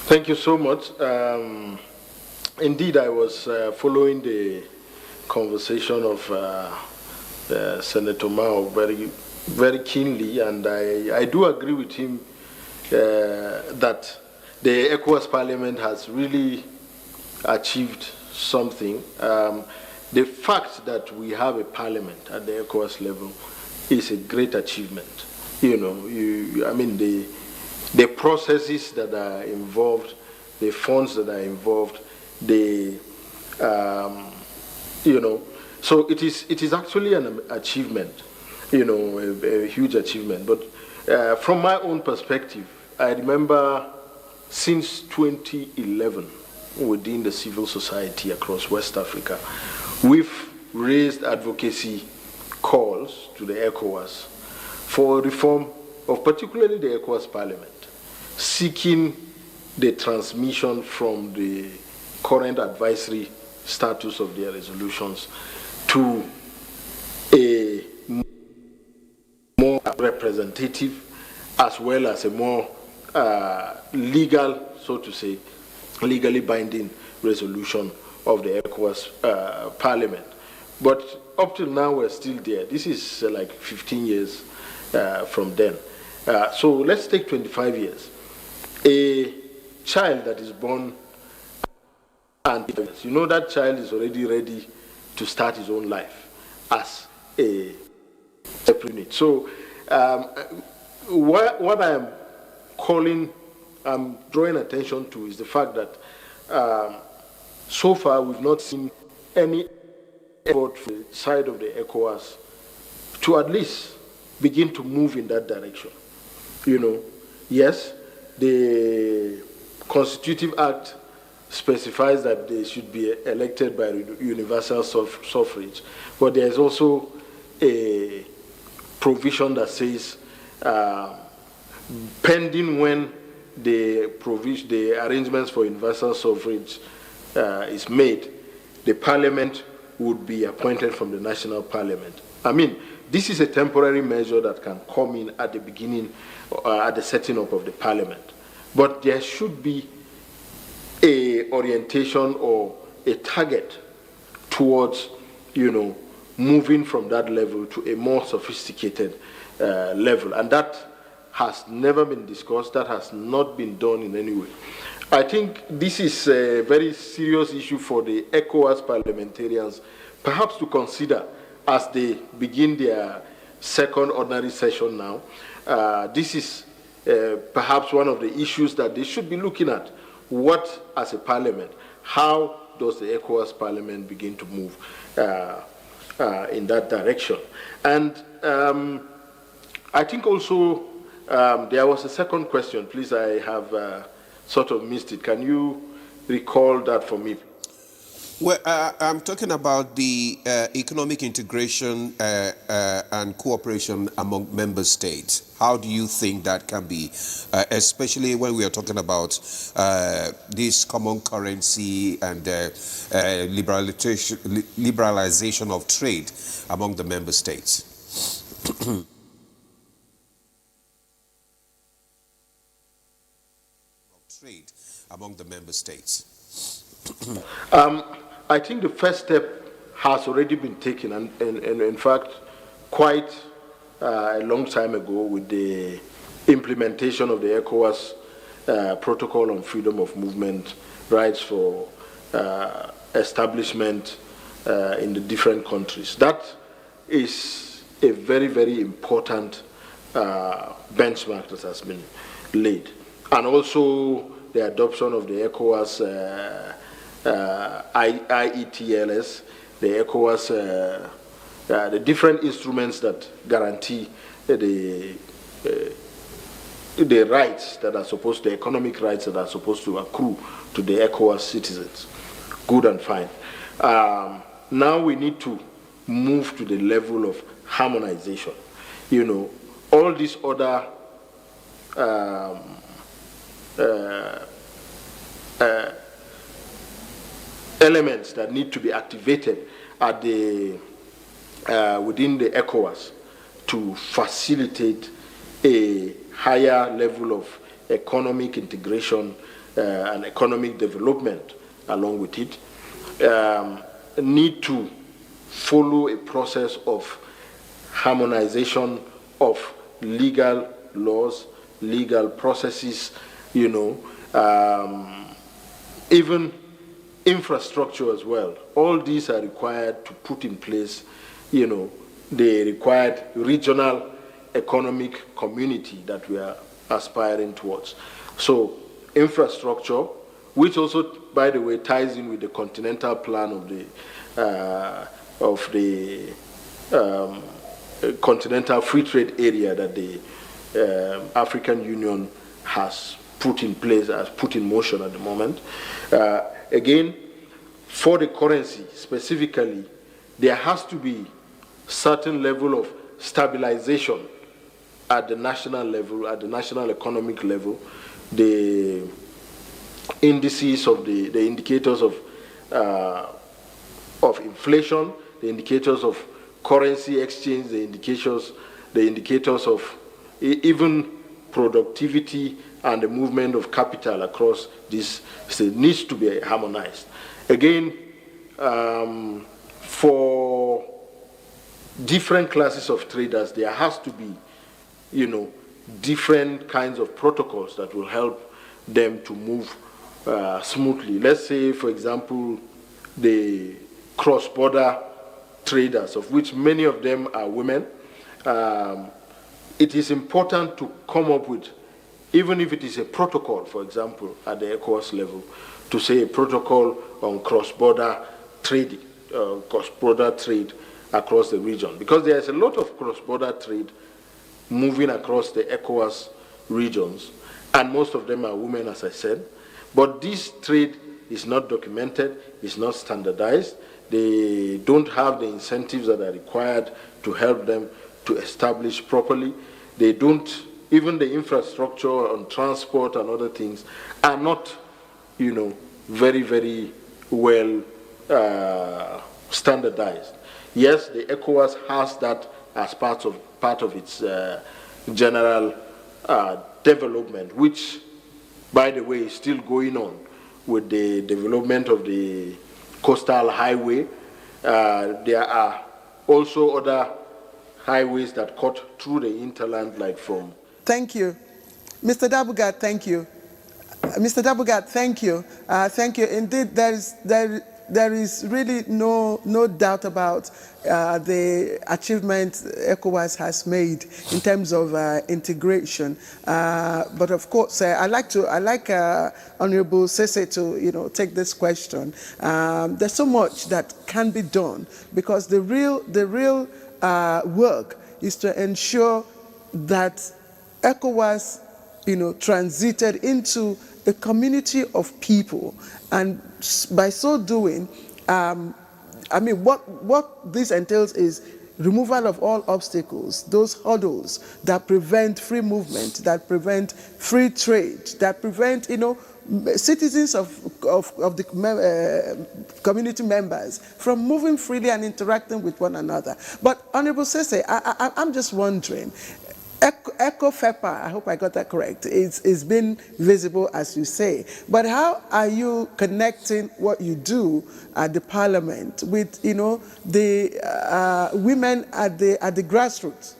Thank you so much. Indeed, I was following the conversation of Senator Mao very, very keenly, and I do agree with him that the ECOWAS Parliament has really achieved something. The fact that we have a parliament at the ECOWAS level is a great achievement. The processes that are involved, the funds that are involved, so it is actually an achievement, a huge achievement. But from my own perspective, I remember since 2011, within the civil society across West Africa, we've raised advocacy calls to the ECOWAS for reform of particularly the ECOWAS Parliament, seeking the transmission from the current advisory status of their resolutions to a more representative as well as a more legal, so to say, legally binding resolution of the ECOWAS Parliament. But up till now, we're still there. This is like 15 years from then. So let's take 25 years. A child that is born and that child is already ready to start his own life as a separate unit. So what I'm drawing attention to is the fact that so far we've not seen any effort from the side of the ECOWAS to at least begin to move in that direction. Yes, the Constitutive Act specifies that they should be elected by universal suffrage, but there is also a provision that says pending when the arrangements for universal suffrage is made, the Parliament would be appointed from the national Parliament. This is a temporary measure that can come in at the beginning, at the setting up of the Parliament. But there should be a orientation or a target towards, moving from that level to a more sophisticated level. And that has never been discussed. That has not been done in any way. I think this is a very serious issue for the ECOWAS parliamentarians, perhaps to consider as they begin their second ordinary session now. This is perhaps one of the issues that they should be looking at. What, as a parliament, how does the ECOWAS parliament begin to move in that direction? And I think also there was a second question. Please, I have sort of missed it. Can you recall that for me? Well, I'm talking about the economic integration and cooperation among member states. How do you think that can be, especially when we are talking about this common currency and liberalization of trade among the member states? Trade among the member states. I think the first step has already been taken, and in fact, quite a long time ago, with the implementation of the ECOWAS Protocol on Freedom of Movement, rights for establishment in the different countries. That is a very, very important benchmark that has been laid. And also the adoption of the ECOWAS IETLS, the ECOWAS, the different instruments that guarantee the rights that are supposed, the economic rights that are supposed to accrue to the ECOWAS citizens. Good and fine. Now we need to move to the level of harmonization. You know, all these other elements that need to be activated at the within the ECOWAS to facilitate a higher level of economic integration and economic development along with it, need to follow a process of harmonization of legal laws, legal processes, you know, even infrastructure as well. All these are required to put in place, you know, the required regional economic community that we are aspiring towards. So infrastructure, which also, by the way, ties in with the continental plan of the continental free trade area that the African Union has put in place, has put in motion at the moment. Again, for the currency specifically, there has to be certain level of stabilization at the national level, at the national economic level. The indices of the indicators of inflation, the indicators of currency exchange, the indicators of even productivity and the movement of capital across this state needs to be harmonized. Again, for different classes of traders, there has to be, you know, different kinds of protocols that will help them to move smoothly. Let's say, for example, the cross-border traders, of which many of them are women. It is important to come up with, even if it is a protocol, for example, at the ECOWAS level, to say a protocol on cross-border trading, cross-border trade across the region. Because there is a lot of cross-border trade moving across the ECOWAS regions, and most of them are women, as I said. But this trade is not documented, it's not standardized. They don't have the incentives that are required to help them to establish properly. They don't, even the infrastructure on transport and other things are not, you know, very, very well standardized. Yes, the ECOWAS has that as part of its general development, which, by the way, is still going on with the development of the coastal highway. There are also other highways that cut through the hinterland, like from... Thank you. Mr. Dabugat, thank you. Mr. Dabugat, thank you. Thank you. Indeed, there is really no doubt about the achievement ECOWAS has made in terms of integration. But of course, I like Honorable Sese to take this question. There's so much that can be done, because the real work is to ensure that ECOWAS transited into a community of people, and by so doing, what this entails is removal of all obstacles, those hurdles that prevent free movement, that prevent free trade, that prevent citizens of the community members from moving freely and interacting with one another. But Honorable Sese, I'm just wondering, ECOFEPA, I hope I got that correct, it's been visible, as you say, but how are you connecting what you do at the Parliament with the women at the grassroots?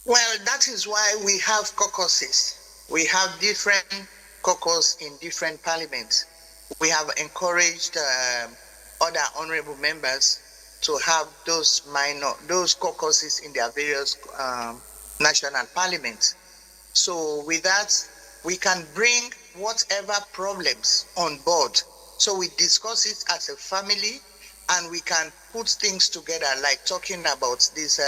Well, that is why we have caucuses. We have different caucus in different parliaments. We have encouraged other honorable members to have those caucuses in their various national parliaments. So with that, we can bring whatever problems on board. So we discuss it as a family, and we can put things together, like talking about this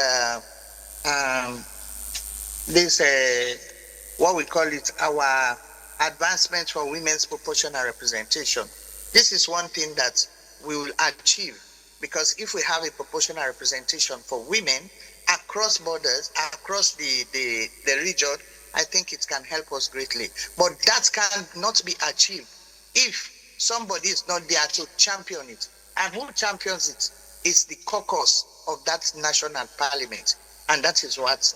what we call it, our advancement for women's proportional representation. This is one thing that we will achieve, because if we have a proportional representation for women across borders, across the region, I think it can help us greatly. But that cannot be achieved if somebody is not there to champion it. And who champions it is the caucus of that national parliament. And that is what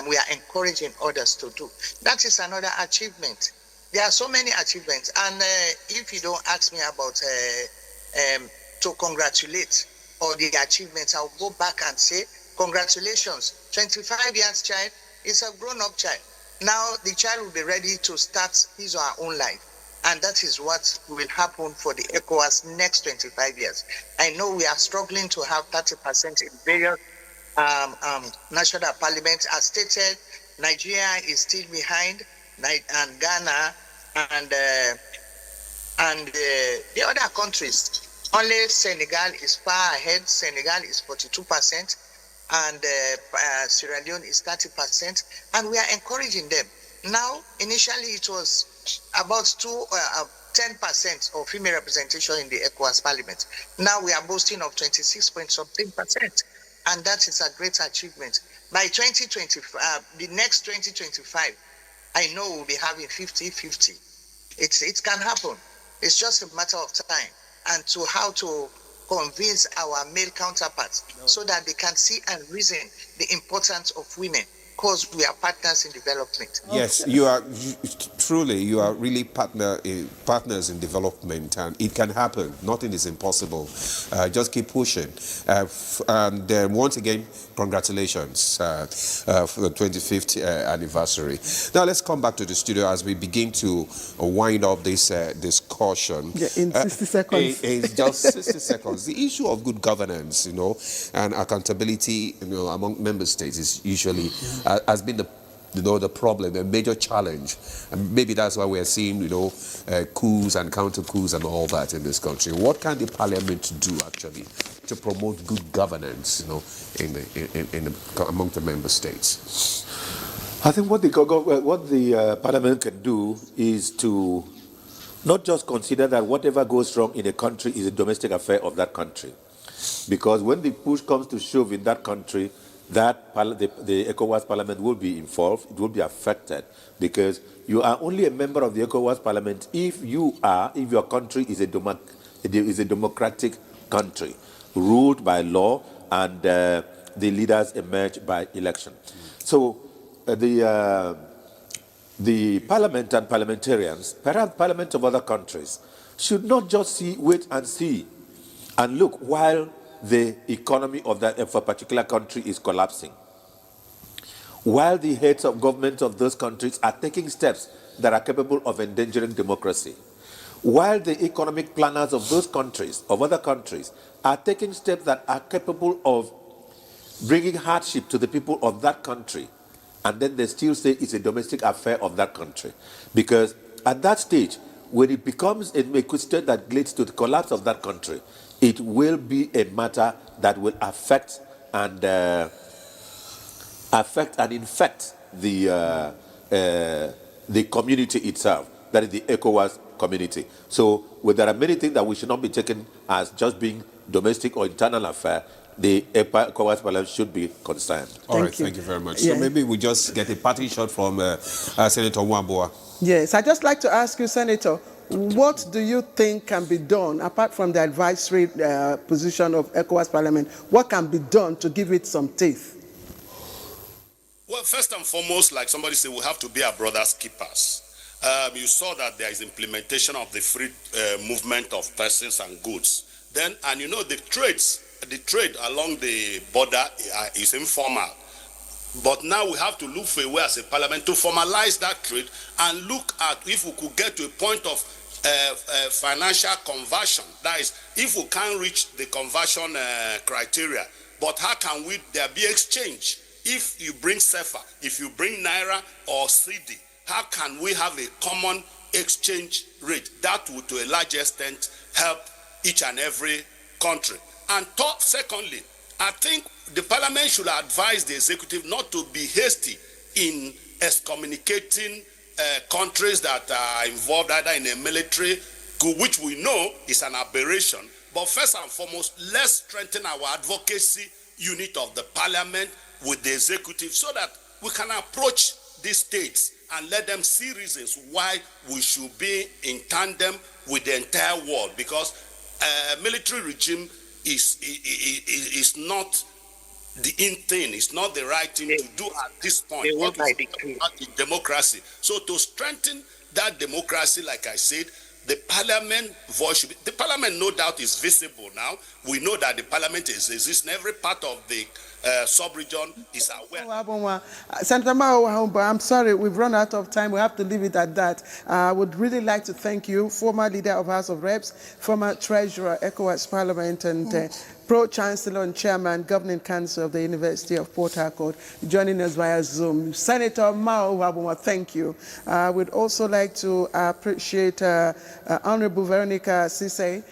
we are encouraging others to do. That is another achievement. There are so many achievements. And if you don't ask me about to congratulate or the achievements, I'll go back and say, congratulations, 25 years child is a grown-up child. Now the child will be ready to start his or her own life. And that is what will happen for the ECOWAS next 25 years. I know we are struggling to have 30% in various national parliaments. As stated, Nigeria is still behind, and Ghana and the other countries. Only Senegal is far ahead. Senegal is 42%, and Sierra Leone is 30%, and we are encouraging them. Now, initially it was about 10% of female representation in the ECOWAS parliament. Now we are boasting of 26.something%, and that is a great achievement. By 2025, the next 2025, I know we'll be having 50-50. It can happen. It's just a matter of time, and to how to convince our male counterparts so that they can see and reason the importance of women, because we are partners in development. Yes, you are really partners in development, and it can happen. Nothing is impossible. Just keep pushing. And once again, congratulations for the 25th anniversary. Now let's come back to the studio as we begin to wind up this discussion. Yeah, in 60 seconds. It's just 60 seconds. The issue of good governance, and accountability, among member states is usually has been the problem, the major challenge, and maybe that's why we're seeing coups and counter coups and all that in this country. What can the parliament do actually to promote good governance, among the member states? I think what the parliament can do is to not just consider that whatever goes wrong in a country is a domestic affair of that country, because when the push comes to shove in that country, the ECOWAS parliament will be involved, it will be affected, because you are only a member of the ECOWAS parliament if your country is a democratic country, ruled by law, and the leaders emerge by election. So the parliament and parliamentarians, perhaps parliaments of other countries, should not just wait and see and look while the economy of a particular country is collapsing, while the heads of government of those countries are taking steps that are capable of endangering democracy, while the economic planners of those countries, of other countries, are taking steps that are capable of bringing hardship to the people of that country, and then they still say it's a domestic affair of that country. Because at that stage, when it becomes a question that leads to the collapse of that country, it will be a matter that will affect and infect the community itself, that is the ECOWAS community. So there are many things that we should not be taken as just being domestic or internal affair. The ECOWAS parliament should be concerned. All right, thank you very much. So maybe we just get a parting shot from Senator Wambua. Yes, I'd just like to ask you, Senator, what do you think can be done, apart from the advisory position of ECOWAS Parliament, what can be done to give it some teeth? Well, first and foremost, like somebody said, we have to be our brother's keepers. You saw that there is implementation of the free movement of persons and goods. Then, and you know, the trade along the border is informal. But now we have to look for a way as a parliament to formalize that trade and look at if we could get to a point of financial conversion. That is, if we can't reach the conversion criteria, but how can there be exchange? If you bring CFA, if you bring Naira or CD, how can we have a common exchange rate? That would, to a large extent, help each and every country. And secondly, I think the parliament should advise the executive not to be hasty in excommunicating countries that are involved either in a military coup, which we know is an aberration. But first and foremost, let's strengthen our advocacy unit of the parliament with the executive so that we can approach these states and let them see reasons why we should be in tandem with the entire world, because military regime is not the in thing, it's not the right thing to do at this point. What is not in democracy? So to strengthen that democracy, like I said, the parliament voice should be, the parliament no doubt is visible now. We know that the parliament exists in every part of the sub-region is aware. Senator Mao, I'm sorry, we've run out of time. We have to leave it at that. I would really like to thank you, former leader of House of Reps, former treasurer, ECOWAS Parliament, and Pro-Chancellor and Chairman, Governing Council of the University of Port Harcourt, joining us via Zoom. Senator Mao Wabunwa, thank you. I would also like to appreciate Honorable Veronica Sise,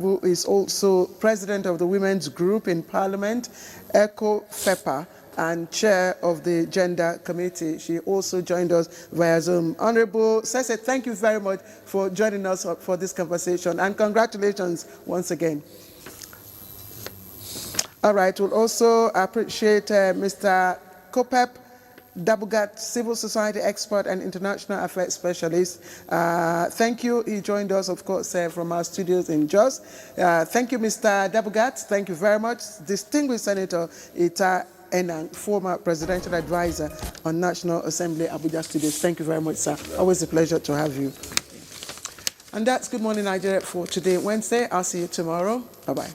who is also President of the Women's Group in Parliament, ECO-FEPA, and Chair of the Gender Committee. She also joined us via Zoom. Honorable Sise, thank you very much for joining us for this conversation, and congratulations once again. All right, we'll also appreciate Mr. Kopep Dabugat, civil society expert and international affairs specialist. Thank you. He joined us, of course, from our studios in Jos. Thank you, Mr. Dabugat. Thank you very much. Distinguished Senator Ita Enang, former presidential advisor on National Assembly Abuja Studios. Thank you very much, sir. Always a pleasure to have you. And that's Good Morning Nigeria for today, Wednesday. I'll see you tomorrow. Bye-bye.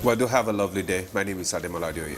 Well, do have a lovely day. My name is Ademola Adeoye.